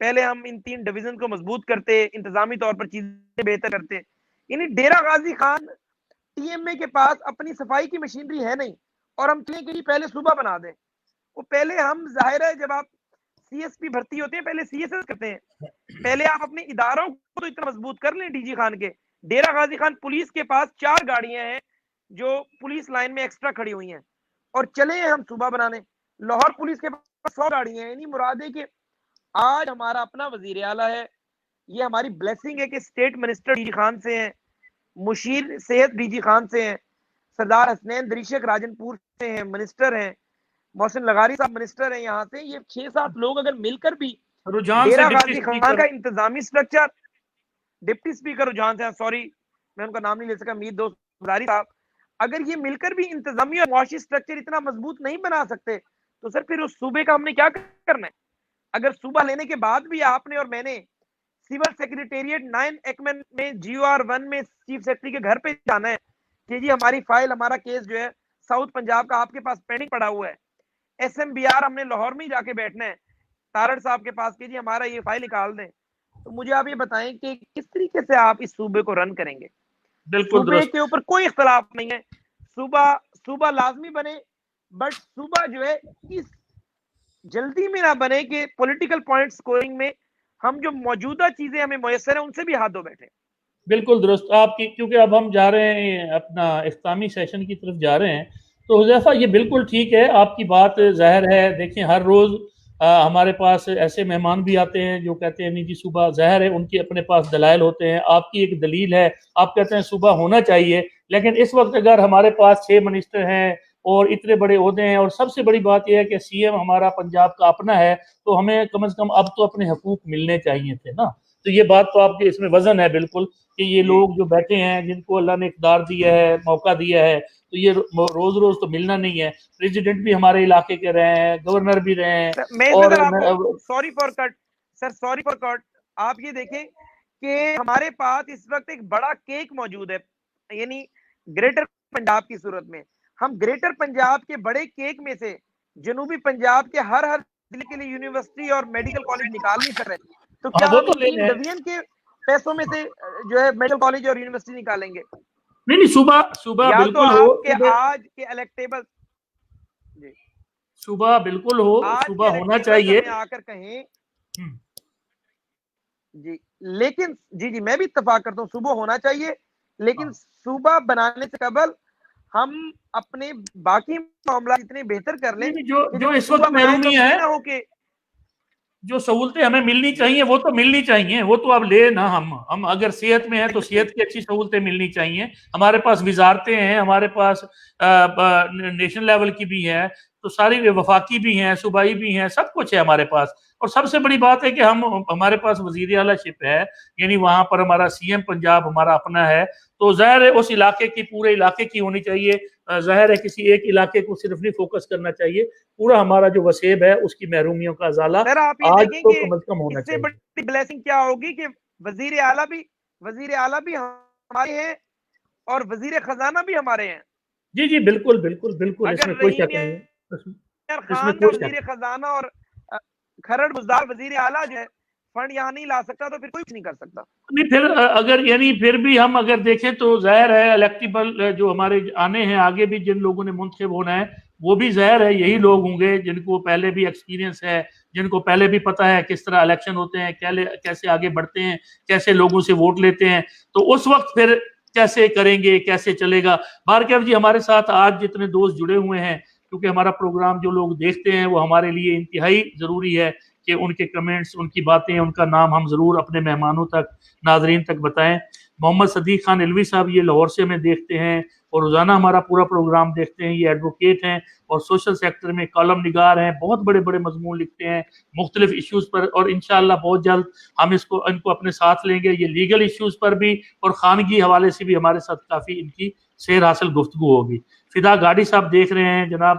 پہلے ہم ان 3 ڈویژن کو مضبوط کرتے, انتظامی طور پر چیزیں بہتر کرتے. یعنی ڈیرہ غازی خان ٹی ایم اے کے پاس اپنی صفائی کی مشینری ہے نہیں, اور ہم کے لیے پہلے صوبہ بنا دیں. وہ پہلے ہم ظاہر ہے جب آپ سی ایس پی بھرتی ہوتے ہیں پہلے سی ایس ایس کرتے ہیں, پہلے آپ اپنے اداروں کو تو اتنا مضبوط کر لیں. ڈی جی خان کے ڈیرہ غازی خان پولیس کے پاس 4 گاڑیاں ہیں جو پولیس لائن میں ایکسٹرا کھڑی ہوئی ہیں, اور چلے ہیں ہم صوبہ بنانے. لاہور پولیس کے پاس 100 گاڑیاں ہیں. یعنی مراد ہے کہ آج ہمارا اپنا وزیر اعلیٰ ہے, یہ ہماری بلیسنگ ہے کہ state minister D G Khan سے ہیں, مشیر صحت ڈی جی خان سے ہیں, سردار حسنین دریشک راجن پور سے ہیں منسٹر ہیں, محسن لغاری صاحب منسٹر ہیں یہاں سے. یہ 6-7 لوگ اگر مل کر بھی رجحان سے ڈیرہ ڈپٹی غازی خان اسپیکر, کا انتظامی سٹرکچر, ڈپٹی اسپیکر رجحان سے, سوری میں ان کا نام نہیں لے سکا, میر دوست غاری صاحب, اگر یہ مل کر بھی انتظامی اور معاشی سٹرکچر اتنا مضبوط نہیں بنا سکتے تو سر پھر اس صوبے کا ہم نے کیا کرنا ہے؟ اگر صوبہ لینے کے بعد بھی آپ نے اور میں نے سول سیکریٹریٹ 9 ایکمن میں جی او آر 1 میں چیف سیکرٹری کے گھر پہ جانا ہے کہ جی ہماری فائل, ہمارا کیس جو ہے ساؤتھ پنجاب کا آپ کے پاس پینڈنگ پڑا ہوا ہے, ایس ایم بی آر ہم نے لاہور میں جا کے بیٹھنا ہے تارڑ صاحب کے پاس کہ جی ہمارا یہ فائل نکال دیں. تو مجھے آپ یہ بتائیں کہ کس طریقے سے آپ اس صوبے کو رن کریں گے؟ بالکل صوبے درست. کے اوپر کوئی اختلاف نہیں ہے, صوبہ لازمی بنے, بٹ صوبہ جو ہے اس جلدی میں نہ بنے کہ پولیٹیکل پوائنٹ سکورنگ میں ہم جو موجودہ چیزیں ہمیں میسر ہیں ان سے بھی ہاتھ دھو بیٹھے. بالکل درست آپ کی, کیونکہ اب ہم جا رہے ہیں اپنا اختتامی سیشن کی طرف جا رہے ہیں. تو حذیفہ یہ بالکل ٹھیک ہے, آپ کی بات ظاہر ہے. دیکھیں ہر روز ہمارے پاس ایسے مہمان بھی آتے ہیں جو کہتے ہیں نہیں جی صوبہ, ظاہر ہے ان کے اپنے پاس دلائل ہوتے ہیں. آپ کی ایک دلیل ہے, آپ کہتے ہیں صوبہ ہونا چاہیے, لیکن اس وقت اگر ہمارے پاس 6 منسٹر ہیں اور اتنے بڑے عہدے ہیں, اور سب سے بڑی بات یہ ہے کہ سی ایم ہمارا پنجاب کا اپنا ہے, تو ہمیں کم از کم اب تو اپنے حقوق ملنے چاہیے تھے نا. تو یہ بات تو آپ کے اس میں وزن ہے بالکل, کہ یہ لوگ جو بیٹھے ہیں جن کو اللہ نے اقتدار دیا ہے, موقع دیا ہے, تو یہ روز روز تو ملنا نہیں ہے. پریزیڈنٹ بھی ہمارے علاقے کے رہے ہیں, گورنر بھی رہے ہیں. میں اور سر آپ کو سوری فار کٹ, آپ یہ دیکھیں کہ ہمارے پاس اس وقت ایک بڑا کیک موجود ہے, یعنی گریٹر پنجاب کی صورت میں ہم گریٹر پنجاب کے بڑے کیک میں سے جنوبی پنجاب کے ہر ضلع کے لیے یونیورسٹی اور میڈیکل کالج نکال نہیں سک رہے. تو کیا وہ ہم تو ان لے 3 لیں. ڈویژن کے پیسوں میں سے جو ہے میڈیکل کالج اور یونیورسٹی نکالیں گے؟ نہیں صوبہ یا تو بالکل ہو, آپ کے آج کے الیکٹیبل, جی صوبہ بالکل ہو, آج کے صوبہ ہونا الیکٹیبلز چاہیے. ہمیں آ کر کہیں جی, لیکن جی میں بھی اتفاق کرتا ہوں صوبہ ہونا چاہیے, لیکن صوبہ بنانے سے قبل ہم اپنے باقی معاملات اتنے بہتر کر لیں کہ جو جب ہم اس صوبہ وقت بنائیں تو محرومی اب ہے, یہ نہ ہو کہ جو سہولتیں ہمیں ملنی چاہیے وہ تو ملنی چاہیے, وہ تو اب لے نا. ہم اگر صحت میں ہیں تو صحت کی اچھی سہولتیں ملنی چاہیے. ہمارے پاس وزارتیں ہیں, ہمارے پاس نیشنل لیول کی بھی ہیں, تو ساری وفاقی بھی ہیں, صوبائی بھی ہیں, سب کچھ ہے ہمارے پاس. اور سب سے بڑی بات ہے کہ ہمارے پاس وزیر اعلیٰ شپ ہے, یعنی وہاں پر ہمارا سی ایم پنجاب ہمارا اپنا ہے. تو ظاہر ہے اس علاقے کی, پورے علاقے کی ہونی چاہیے. ظاہر ہے کسی ایک علاقے کو صرف نہیں فوکس کرنا چاہیے, پورا ہمارا جو وسیب ہے اس کی محرومیوں کا ازالہ سر آپ یہ آج دیکھیں تو کہ کم از کم ہونا اس سے چاہیے. بڑی بلیسنگ کیا ہوگی کہ وزیر اعلیٰ بھی ہمارے ہیں اور وزیر خزانہ بھی ہمارے ہیں. جی بالکل اس اگر میں کوئی رحیم شک یا نہیں ہے. خان کا وزیر خزانہ اور کھرڑ بزدار وزیر اعلیٰ جو ہے فنڈ یہاں نہیں لا سکتا تو پھر کوئی نہیں کر سکتا. نہیں پھر اگر یعنی پھر بھی ہم اگر دیکھیں تو ظاہر ہے الیکٹیبل جو ہمارے آنے ہیں آگے بھی جن لوگوں نے منتخب ہونا ہے وہ بھی ظاہر ہے یہی لوگ ہوں گے جن کو پہلے بھی ایکسپیرینس ہے, جن کو پہلے بھی پتہ ہے کس طرح الیکشن ہوتے ہیں, کیسے آگے بڑھتے ہیں, کیسے لوگوں سے ووٹ لیتے ہیں. تو اس وقت پھر کیسے کریں گے, کیسے چلے گا. بارکیف جی ہمارے ساتھ آج جتنے دوست جڑے ہوئے ہیں, کیونکہ ہمارا پروگرام جو لوگ دیکھتے ہیں وہ ہمارے لیے انتہائی ضروری ہے کہ ان کے کمنٹس, ان کی باتیں, ان کا نام ہم ضرور اپنے مہمانوں تک, ناظرین تک بتائیں. محمد صدیق خان علوی صاحب یہ لاہور سے ہمیں دیکھتے ہیں اور روزانہ ہمارا پورا پروگرام دیکھتے ہیں. یہ ایڈوکیٹ ہیں اور سوشل سیکٹر میں کالم نگار ہیں, بہت بڑے بڑے مضمون لکھتے ہیں مختلف ایشوز پر, اور انشاءاللہ بہت جلد ہم ان کو اپنے ساتھ لیں گے. یہ لیگل ایشوز پر بھی اور خانگی حوالے سے بھی ہمارے ساتھ کافی ان کی سیر حاصل گفتگو ہوگی. فدا گاڑی صاحب دیکھ رہے ہیں, جناب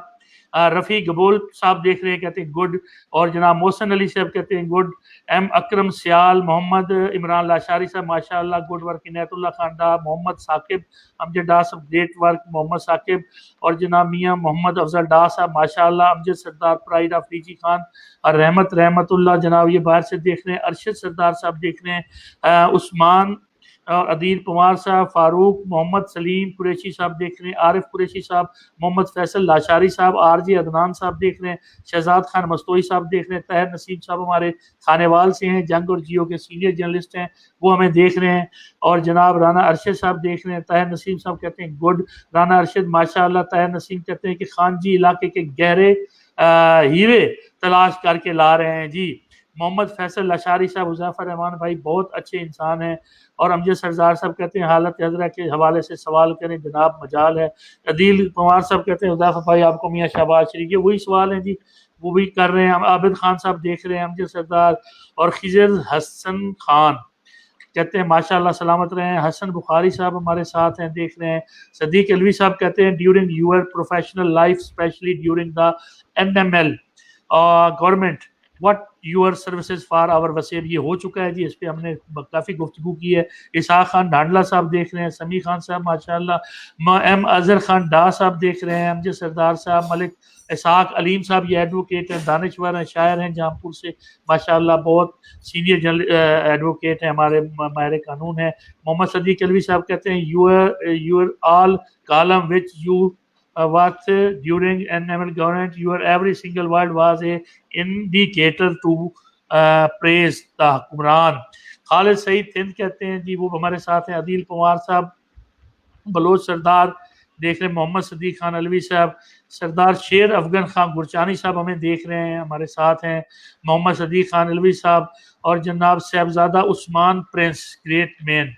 رفیع گبول صاحب دیکھ رہے ہیں, کہتے ہیں گڈ, اور جناب محسن علی صاحب کہتے ہیں گڈ. ایم اکرم سیال, محمد عمران لاشاری صاحب ماشاءاللہ گڈ ورک. عنایت اللہ خان ڈا, محمد ثاقب امجد ڈا صاحب گریٹ ورک, محمد ثاقب, اور جناب میاں محمد افضل ڈا صاحب ماشاءاللہ. Amjad Sardar pride of D G Khan اور رحمت اللہ جناب یہ باہر سے دیکھ رہے ہیں. ارشد سردار صاحب دیکھ رہے ہیں, عثمان اور عدیل پوار صاحب, فاروق محمد سلیم قریشی صاحب دیکھ رہے ہیں, عارف قریشی صاحب, محمد فیصل لاشاری صاحب, آر جی عدنان صاحب دیکھ رہے ہیں, شہزاد خان مستوئی صاحب دیکھ رہے ہیں, طاہر نسیم صاحب ہمارے کھانے وال سے ہیں, جنگ اور جیو کے سینئر جرنلسٹ ہیں, وہ ہمیں دیکھ رہے ہیں, اور جناب رانا ارشد صاحب دیکھ رہے ہیں. طاہر نسیم صاحب کہتے ہیں گڈ, رانا ارشد ماشاءاللہ. طاہر نسیم کہتے ہیں کہ خان جی علاقے کے گہرے ہیرے تلاش کر کے لا رہے ہیں جی. محمد فیصل لاشاری صاحب, حذیفہ رحمان بھائی بہت اچھے انسان ہیں, اور امجد سردار صاحب کہتے ہیں حالت حضرہ کے حوالے سے سوال کریں جناب مجال ہے. عدیل پوار صاحب کہتے ہیں حذیفہ بھائی آپ کو میاں شہباز شریف, یہ وہی سوال ہیں جی, وہ بھی کر رہے ہیں. عابد خان صاحب دیکھ رہے ہیں, امجد سردار, اور خضر حسن خان کہتے ہیں ماشاءاللہ سلامت رہے ہیں. حسن بخاری صاحب ہمارے ساتھ ہیں, دیکھ رہے ہیں. صدیق علوی صاحب کہتے ہیں during your professional life especially during the NML government what your services for our وسیب, یہ ہو چکا ہے جی, اس پہ ہم نے کافی گفتگو کی ہے. اسحاق خان ڈھانڈلا صاحب دیکھ رہے ہیں, سمیع خان صاحب ماشاءاللہ, ایم اظہر خان ڈا صاحب دیکھ رہے ہیں, امجد سردار صاحب, ملک اسحاق علیم صاحب یہ ایڈوکیٹ ہیں, دانشور ہیں, شاعر ہیں جامپور سے ماشاءاللہ, بہت سینئر ایڈوکیٹ ہیں, ہمارے ماہر قانون ہیں. محمد صدیق علوی صاحب کہتے ہیں your all column which you what during NML government your every single word was a indicator to praise the حکمران. خالد سعید ہند کہتے ہیں جی, وہ ہمارے ساتھ ہیں. عدیل پوار صاحب, بلوچ سردار دیکھ رہے ہیں, محمد صدیق خان علوی صاحب, سردار شیر افغان خان گرچانی صاحب ہمیں دیکھ رہے ہیں, ہمارے ساتھ ہیں. محمد صدیق خان علوی صاحب, اور جناب صاحبزادہ عثمان پرنس گریٹ مین,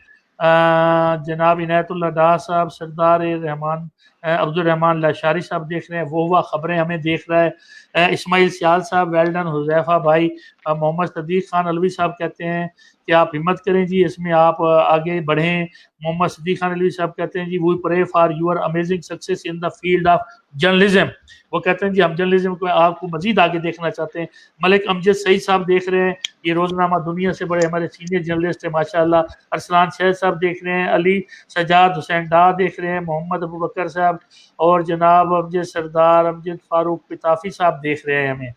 جناب عنایت اللہ ڈا صاحب, سردار رحمان عبد الرحمان لاشاری صاحب دیکھ رہے ہیں. وہ خبریں ہمیں دیکھ رہا ہے. اسماعیل سیال صاحب ویل ڈن. حذیفہ بھائی, محمد صدیق خان علوی صاحب کہتے ہیں کہ آپ ہمت کریں جی, اس میں آپ آگے بڑھیں. محمد صدیق خان علوی صاحب کہتے ہیں جی we pray for your amazing success in the field of journalism. وہ کہتے ہیں جی ہم جرنلزم کو آپ کو مزید آگے دیکھنا چاہتے ہیں. ملک امجد سعید صاحب دیکھ رہے ہیں, یہ روزنامہ دنیا سے بڑے ہمارے سینئر جرنلسٹ ہیں ماشاءاللہ. ارسلان شہد صاحب دیکھ رہے ہیں, علی سجاد حسین ڈا دیکھ رہے ہیں, محمد ابو بکر صاحب, اور جناب امجد سردار امجد فاروق پتافی صاحب دیکھ رہے ہیں ہمیں,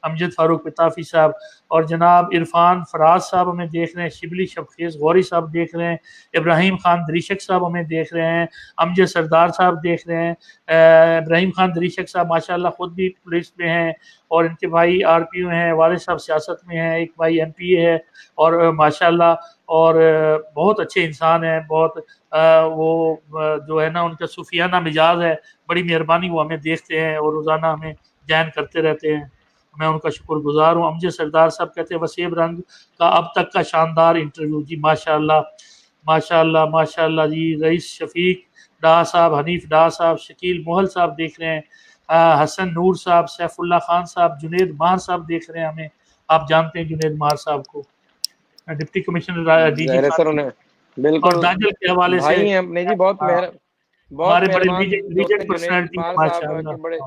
امجد فاروق پتافی صاحب, اور جناب عرفان فراز صاحب ہمیں دیکھ رہے ہیں. شبلی شبخیز غوری صاحب دیکھ رہے ہیں. ابراہیم خان دریشک صاحب ہمیں دیکھ رہے ہیں. امجد سردار صاحب دیکھ رہے ہیں. ابراہیم خان دریشک صاحب ماشاءاللہ خود بھی پولیس میں ہیں, اور ان کے بھائی RPO ہیں, والد صاحب سیاست میں ہیں, ایک بھائی MPA ہے, اور ماشاءاللہ اور بہت اچھے انسان ہیں. بہت وہ جو ہے نا ان کا صوفیانہ مزاج ہے, بڑی مہربانی, وہ ہمیں دیکھتے ہیں اور روزانہ ہمیں جوائن کرتے رہتے ہیں, میں ان کا شکر گزار ہوں. امجد سردار صاحب کہتے ہیں وسیب رنگ کا اب تک کا شاندار انٹرویو جی, ماشاءاللہ ماشاءاللہ ماشاءاللہ جی. رئیس شفیق ڈا صاحب, حنیف ڈا صاحب, شکیل محل صاحب دیکھ رہے ہیں, حسن نور صاحب, سیف اللہ خان صاحب, جنید ماہر صاحب دیکھ رہے ہیں ہمیں. آپ جانتے ہیں جنید ماہر صاحب کو, ڈپٹی کمشنر DG اور داجل کے حوالے سے بھائی ہیں اپنے جی, بہت ہمارے بڑے لیجنڈ پرسنالٹی ماشاءاللہ.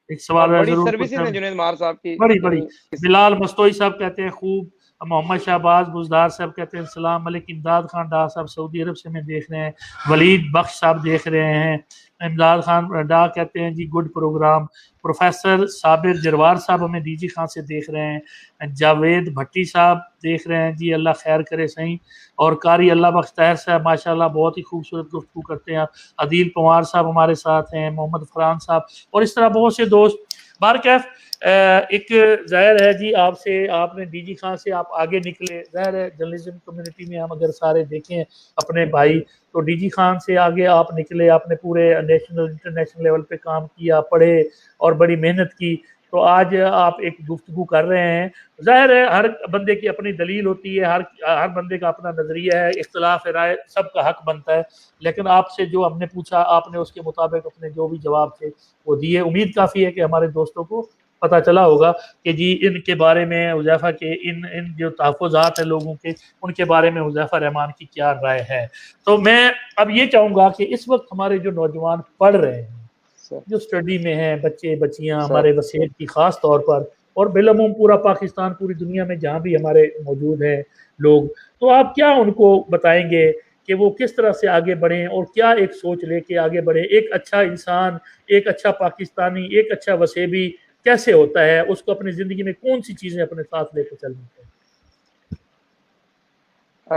ایک سوال ہے ضرور سروسز ہیں جنید ماہر صاحب کی, بڑی. بلال مستوئی صاحب کہتے ہیں خوب محمد شہباز بزدار صاحب کہتے ہیں السلام ملک امداد خان ڈا صاحب سعودی عرب سے میں دیکھ رہے ہیں، ولید بخش صاحب دیکھ رہے ہیں، امداد خان ڈا کہتے ہیں جی گڈ پروگرام، پروفیسر صابر جروار صاحب ہمیں ڈی جی خان سے دیکھ رہے ہیں، جاوید بھٹی صاحب دیکھ رہے ہیں جی اللہ خیر کرے صحیح، اور قاری اللہ بخش طاہر صاحب ماشاءاللہ بہت ہی خوبصورت گفتگو کرتے ہیں، عدیل پوار صاحب ہمارے ساتھ ہیں، محمد فرحان صاحب، اور اس طرح بہت سے دوست۔ بہرکیف ایک ظاہر ہے جی آپ سے، آپ نے ڈی جی خان سے آپ آگے نکلے، ظاہر ہے جرنلزم کمیونٹی میں ہم اگر سارے دیکھیں اپنے بھائی تو ڈی جی خان سے آگے آپ نکلے، آپ نے پورے نیشنل انٹرنیشنل لیول پہ کام کیا، پڑھے اور بڑی محنت کی، تو آج آپ ایک گفتگو کر رہے ہیں۔ ظاہر ہے ہر بندے کی اپنی دلیل ہوتی ہے، ہر بندے کا اپنا نظریہ ہے، اختلاف رائے سب کا حق بنتا ہے، لیکن آپ سے جو ہم نے پوچھا آپ نے اس کے مطابق اپنے جو بھی جواب تھے وہ دیے۔ امید کافی ہے کہ ہمارے دوستوں کو پتہ چلا ہوگا کہ جی ان کے بارے میں حذیفہ کے ان جو تحفظات ہیں لوگوں کے، ان کے بارے میں حذیفہ رحمان کی کیا رائے ہے۔ تو میں اب یہ چاہوں گا کہ اس وقت ہمارے جو نوجوان پڑھ رہے ہیں، جو اسٹڈی میں ہیں، بچے بچیاں ہمارے وسیع کی خاص طور پر، اور بالعموم پورا پاکستان، پوری دنیا میں جہاں بھی ہمارے موجود ہیں لوگ، تو آپ کیا ان کو بتائیں گے کہ وہ کس طرح سے آگے بڑھیں اور کیا ایک سوچ لے کے آگے بڑھیں؟ ایک اچھا انسان، ایک اچھا پاکستانی، ایک اچھا وسیبی کیسے ہوتا ہے؟ اس کو اپنی زندگی میں کون سی چیزیں اپنے ساتھ لے کے چلنی چاہیے؟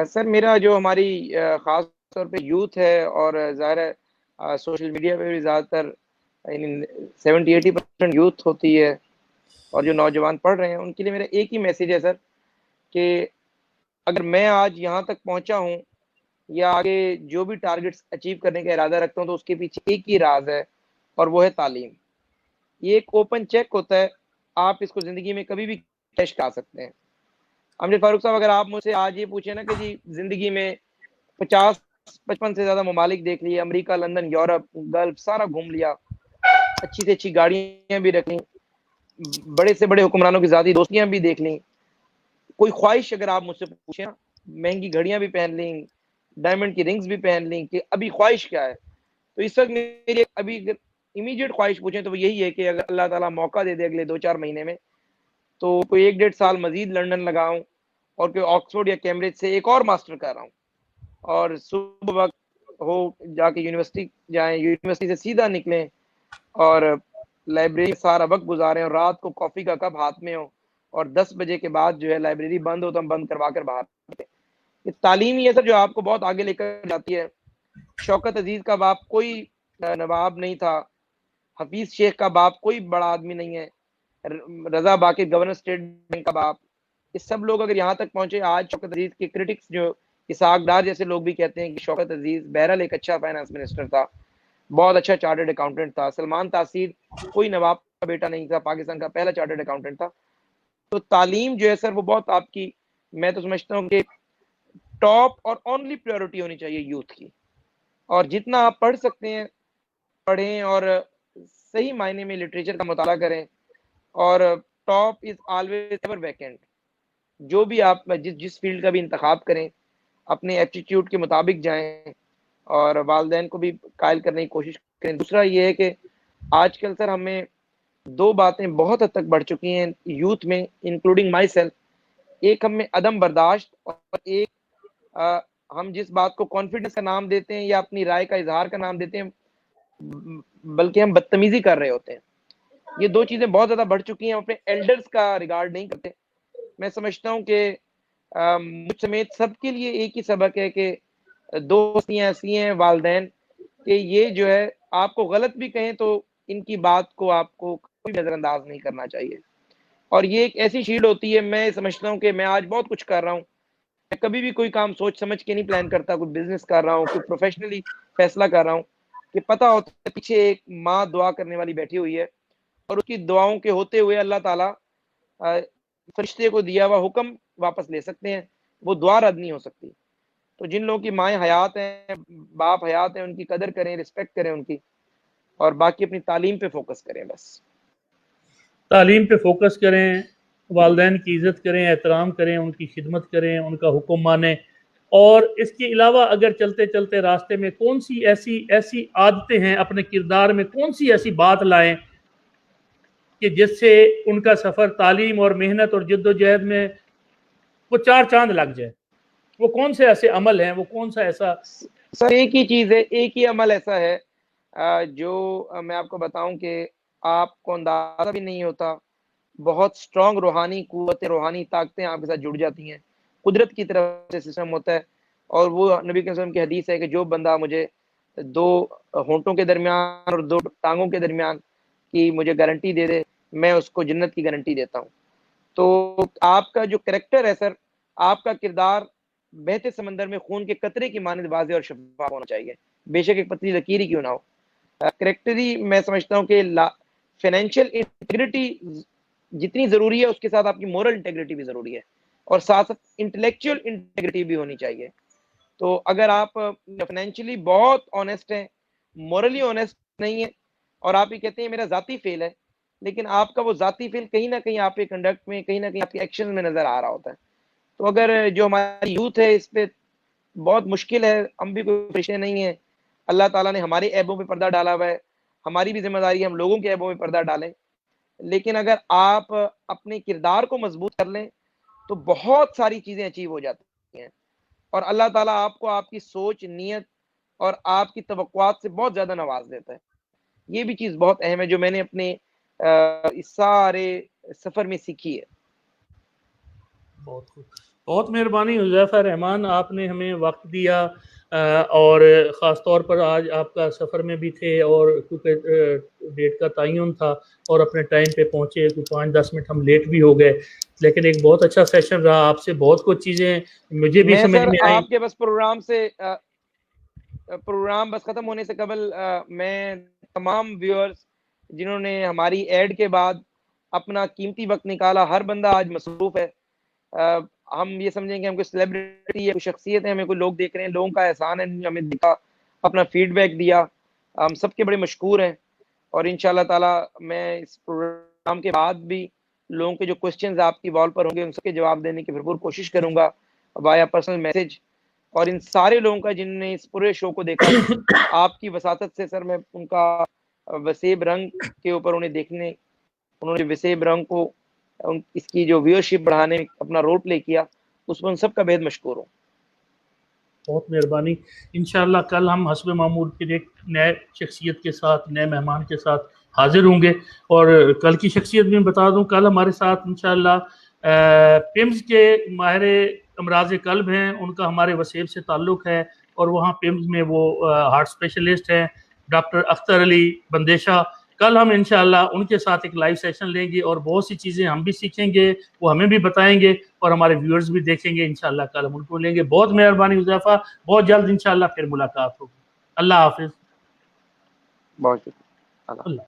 سر میرا جو ہماری خاص طور پہ یوتھ ہے، اور ظاہر ہے سوشل میڈیا پہ بھی زیادہ تر 70-80% یوتھ ہوتی ہے، اور جو نوجوان پڑھ رہے ہیں ان کے لیے میرا ایک ہی میسیج ہے سر، کہ اگر میں آج یہاں تک پہنچا ہوں یا آگے جو بھی ٹارگٹس اچیو کرنے کا ارادہ رکھتا ہوں، تو اس کے پیچھے ایک ہی راز ہے، اور وہ ہے تعلیم۔ یہ ایک اوپن چیک ہوتا ہے، آپ اس کو زندگی میں کبھی بھی کیش کر سکتے ہیں۔ امجد فاروق صاحب اگر آپ مجھ سے آج یہ پوچھیں نا کہ جی زندگی میں 50-55 سے زیادہ ممالک دیکھ لیے، امریکہ، لندن، یورپ، گلف سارا گھوم لیا، اچھی سے اچھی گاڑیاں بھی رکھ لیں، بڑے سے بڑے حکمرانوں کی ذاتی دوستیاں بھی دیکھ لیں، کوئی خواہش اگر آپ مجھ سے پوچھیں، مہنگی گھڑیاں بھی پہن لیں، ڈائمنڈ کی رنگز بھی پہن لیں، کہ ابھی خواہش کیا ہے؟ تو اس وقت میری ابھی امیڈیٹ خواہش پوچھیں تو وہ یہی ہے کہ اگر اللہ تعالیٰ موقع دے دے اگلے 2-4 مہینے میں، تو کوئی 1-1.5 سال مزید لندن لگاؤں، اور کوئی آکسفورڈ یا کیمبرج سے ایک اور ماسٹر کر رہا ہوں، اور صبح وقت ہو جا کے یونیورسٹی جائیں، یونیورسٹی سے سیدھا نکلیں اور لائبریری میں سارا وقت گزاریں، اور رات کو کافی کا کپ ہاتھ میں ہو، اور 10 بجے کے بعد جو ہے لائبریری بند ہو تو ہم بند کروا کر باہر نکلیں۔ یہ تعلیم ہی ہے سر جو آپ کو بہت آگے لے کر جاتی ہے۔ شوکت عزیز کا باپ کوئی نواب نہیں تھا، حفیظ شیخ کا باپ کوئی بڑا آدمی نہیں ہے، رضا باقر گورنر اسٹیٹ بینک کا باپ، یہ سب لوگ اگر یہاں تک پہنچے۔ آج شوکت عزیز کے کرٹکس جو اسحاق ڈار جیسے لوگ بھی کہتے ہیں کہ شوکت عزیز بہرحال ایک اچھا فائنانس منسٹر تھا، بہت اچھا چارٹرڈ اکاؤنٹنٹ تھا۔ سلمان تاثیر کوئی نواب کا بیٹا نہیں تھا، پاکستان کا پہلا چارٹرڈ اکاؤنٹنٹ تھا۔ تو تعلیم جو ہے سر وہ بہت آپ کی، میں تو سمجھتا ہوں کہ ٹاپ اور اونلی پریورٹی ہونی چاہیے یوتھ کی، اور جتنا آپ پڑھ سکتے ہیں پڑھیں، اور صحیح معنی میں لٹریچر کا مطالعہ کریں، اور top is always ever vacant. جو بھی آپ جس فیلڈ کا بھی انتخاب کریں، اپنے ایپٹیٹیوڈ کے مطابق جائیں، اور والدین کو بھی قائل کرنے کی کوشش کریں۔ دوسرا یہ ہے کہ آج کل سر ہمیں 2 باتیں بہت حد تک بڑھ چکی ہیں یوتھ میں، انکلوڈنگ مائی سیلف۔ ایک ہم میں عدم برداشت، اور ایک ہم جس بات کو کانفیڈنس کا نام دیتے ہیں یا اپنی رائے کا اظہار کا نام دیتے ہیں، بلکہ ہم بدتمیزی کر رہے ہوتے ہیں۔ یہ 2 چیزیں بہت زیادہ بڑھ چکی ہیں، اپنے ایلڈرز کا ریگارڈ نہیں کرتے۔ میں سمجھتا ہوں کہ مجھ سمیت سب کے لیے ایک ہی سبق ہے کہ دوستیاں ایسی ہیں والدین، کہ یہ جو ہے آپ کو غلط بھی کہیں تو ان کی بات کو آپ کو کوئی نظر انداز نہیں کرنا چاہیے، اور یہ ایک ایسی شیلڈ ہوتی ہے۔ میں سمجھتا ہوں کہ میں آج بہت کچھ کر رہا ہوں، میں کبھی بھی کوئی کام سوچ سمجھ کے نہیں پلان کرتا، کوئی بزنس کر رہا ہوں، کوئی پروفیشنلی فیصلہ کر رہا ہوں، کہ پتہ ہوتا ہے پیچھے ایک ماں دعا کرنے والی بیٹھی ہوئی ہے، اور اس کی دعاؤں کے ہوتے ہوئے اللہ تعالیٰ فرشتے کو دیا ہوا حکم واپس لے سکتے ہیں، وہ دعا رد نہیں ہو سکتی۔ تو جن لوگوں کی مائیں حیات ہیں، باپ حیات ہیں، ان کی قدر کریں، رسپیکٹ کریں ان کی، اور باقی اپنی تعلیم پہ فوکس کریں بس۔ تعلیم پہ فوکس کریں، والدین کی عزت کریں، احترام کریں، ان کی خدمت کریں، ان کا حکم مانیں، اور اس کے علاوہ اگر چلتے چلتے راستے میں کون سی ایسی عادتیں ہیں اپنے کردار میں، کون سی ایسی بات لائیں کہ جس سے ان کا سفر تعلیم اور محنت اور جد و جہد میں وہ 4 چاند لگ جائے. وہ کون سے ایسے عمل ہیں, وہ کون سا ایسا؟ سر ایک ہی چیز ہے, ایک ہی عمل ایسا ہے جو میں آپ کو بتاؤں کہ آپ کو اندازہ بھی نہیں ہوتا. بہت سٹرونگ روحانی قوتیں, روحانی طاقتیں آپ کے ساتھ جڑ جاتی ہیں. قدرت کی طرف سے سسٹم ہوتا ہے, اور وہ نبی کے وسلم کی حدیث ہے کہ جو بندہ مجھے 2 ہونٹوں کے درمیان اور 2 ٹانگوں کے درمیان کی مجھے گارنٹی دے دے, میں اس کو جنت کی گارنٹی دیتا ہوں. تو آپ کا جو کریکٹر ہے سر, آپ کا کردار بہتے سمندر میں خون کے قطرے کی مانند واضح اور شفاف ہونا چاہیے, بے شک ایک پتلی لکیر ہی کیوں نہ ہو. کریکٹری میں سمجھتا ہوں کہ فائنینشیل انٹیگریٹی جتنی ضروری ہے اس کے ساتھ آپ کی مورل انٹیگریٹی بھی ضروری ہے, اور ساتھ ساتھ انٹلیکچوئل انٹیگریٹی بھی ہونی چاہیے. تو اگر آپ فائنینشلی بہت آنیسٹ ہیں, مورلی آنیسٹ نہیں ہیں, اور آپ یہ کہتے ہیں میرا ذاتی فیل ہے, لیکن آپ کا وہ ذاتی فیل کہیں نہ کہیں آپ کے کنڈکٹ میں, کہیں نہ کہیں آپ کے ایکشن میں نظر آ رہا ہوتا ہے. تو اگر جو ہماری یوتھ ہے اس پہ بہت مشکل ہے, ہم بھی کوئی فرشتے نہیں ہیں, اللہ تعالیٰ نے ہمارے عیبوں پہ پردہ ڈالا ہوا ہے, ہماری بھی ذمہ داری ہے ہم لوگوں کے عیبوں پہ پردہ ڈالیں. لیکن اگر آپ اپنے کردار کو مضبوط کر لیں تو بہت ساری چیزیں اچیو ہو جاتی ہیں, اور اللہ تعالیٰ آپ کو آپ کی سوچ, نیت اور آپ کی توقعات سے بہت زیادہ نواز دیتا ہے. یہ بھی چیز بہت اہم ہے جو میں نے اپنے اس سارے سفر میں سیکھی ہے. بہت خوب, بہت مہربانی حذیفہ رحمان, آپ نے ہمیں وقت دیا, اور خاص طور پر آج آپ کا سفر میں بھی تھے, اور کیونکہ ڈیٹ کا تعین تھا اور اپنے ٹائم پہ پہنچے, کوئی 5-10 منٹ ہم لیٹ بھی ہو گئے, لیکن ایک بہت اچھا سیشن رہا. آپ سے بہت کچھ چیزیں مجھے بھی سمجھ میں آئیں. آپ کے بس پروگرام بس ختم ہونے سے قبل میں تمام ویورز جنہوں نے ہماری ایڈ کے بعد اپنا قیمتی وقت نکالا, ہر بندہ آج مصروف ہے, ہم یہ سمجھیں کہ ہم کوئی سیلیبریٹی ہے, کوئی شخصیت ہے, ہمیں کوئی لوگ دیکھ رہے ہیں, لوگوں کا احسان ہے ہمیں دکھا, اپنا فیڈ بیک دیا, ہم سب کے بڑے مشکور ہیں. اور انشاءاللہ تعالی میں اس پروگرام کے بعد بھی لوگوں کے جو کوسچنز آپ کی وال پر ہوں گے ان سب کے جواب دینے کی بھرپور کوشش کروں گا وایا پرسنل میسج. اور ان سارے لوگوں کا جنہوں نے اس پورے شو کو دیکھا, آپ کی وساطت سے سر میں ان کا وسیب رنگ کے اوپر انہوں نے وسیب رنگ کو اس کی جو ویورشپ بڑھانے میں اپنا رول پلے کیا, اس میں ان سب کا بہت مشکور ہوں. بہت مہربانی. انشاءاللہ کل ہم حسب معمول پھر ایک نئے شخصیت کے ساتھ, نئے مہمان کے ساتھ حاضر ہوں گے. اور کل کی شخصیت بھی بتا دوں, کل ہمارے ساتھ انشاءاللہ پیمز کے ماہر امراض قلب ہیں, ان کا ہمارے وسیب سے تعلق ہے, اور وہاں پیمز میں وہ ہارٹ اسپیشلسٹ ہیں ڈاکٹر اختر علی بندیشہ. کل ہم انشاءاللہ ان کے ساتھ ایک لائیو سیشن لیں گے, اور بہت سی چیزیں ہم بھی سیکھیں گے, وہ ہمیں بھی بتائیں گے, اور ہمارے ویورز بھی دیکھیں گے. انشاءاللہ کل ہم ان کو لیں گے. بہت مہربانی حذیفہ, بہت جلد انشاءاللہ پھر ملاقات ہوگی. اللہ حافظ. بہت شکریہ. اللہ.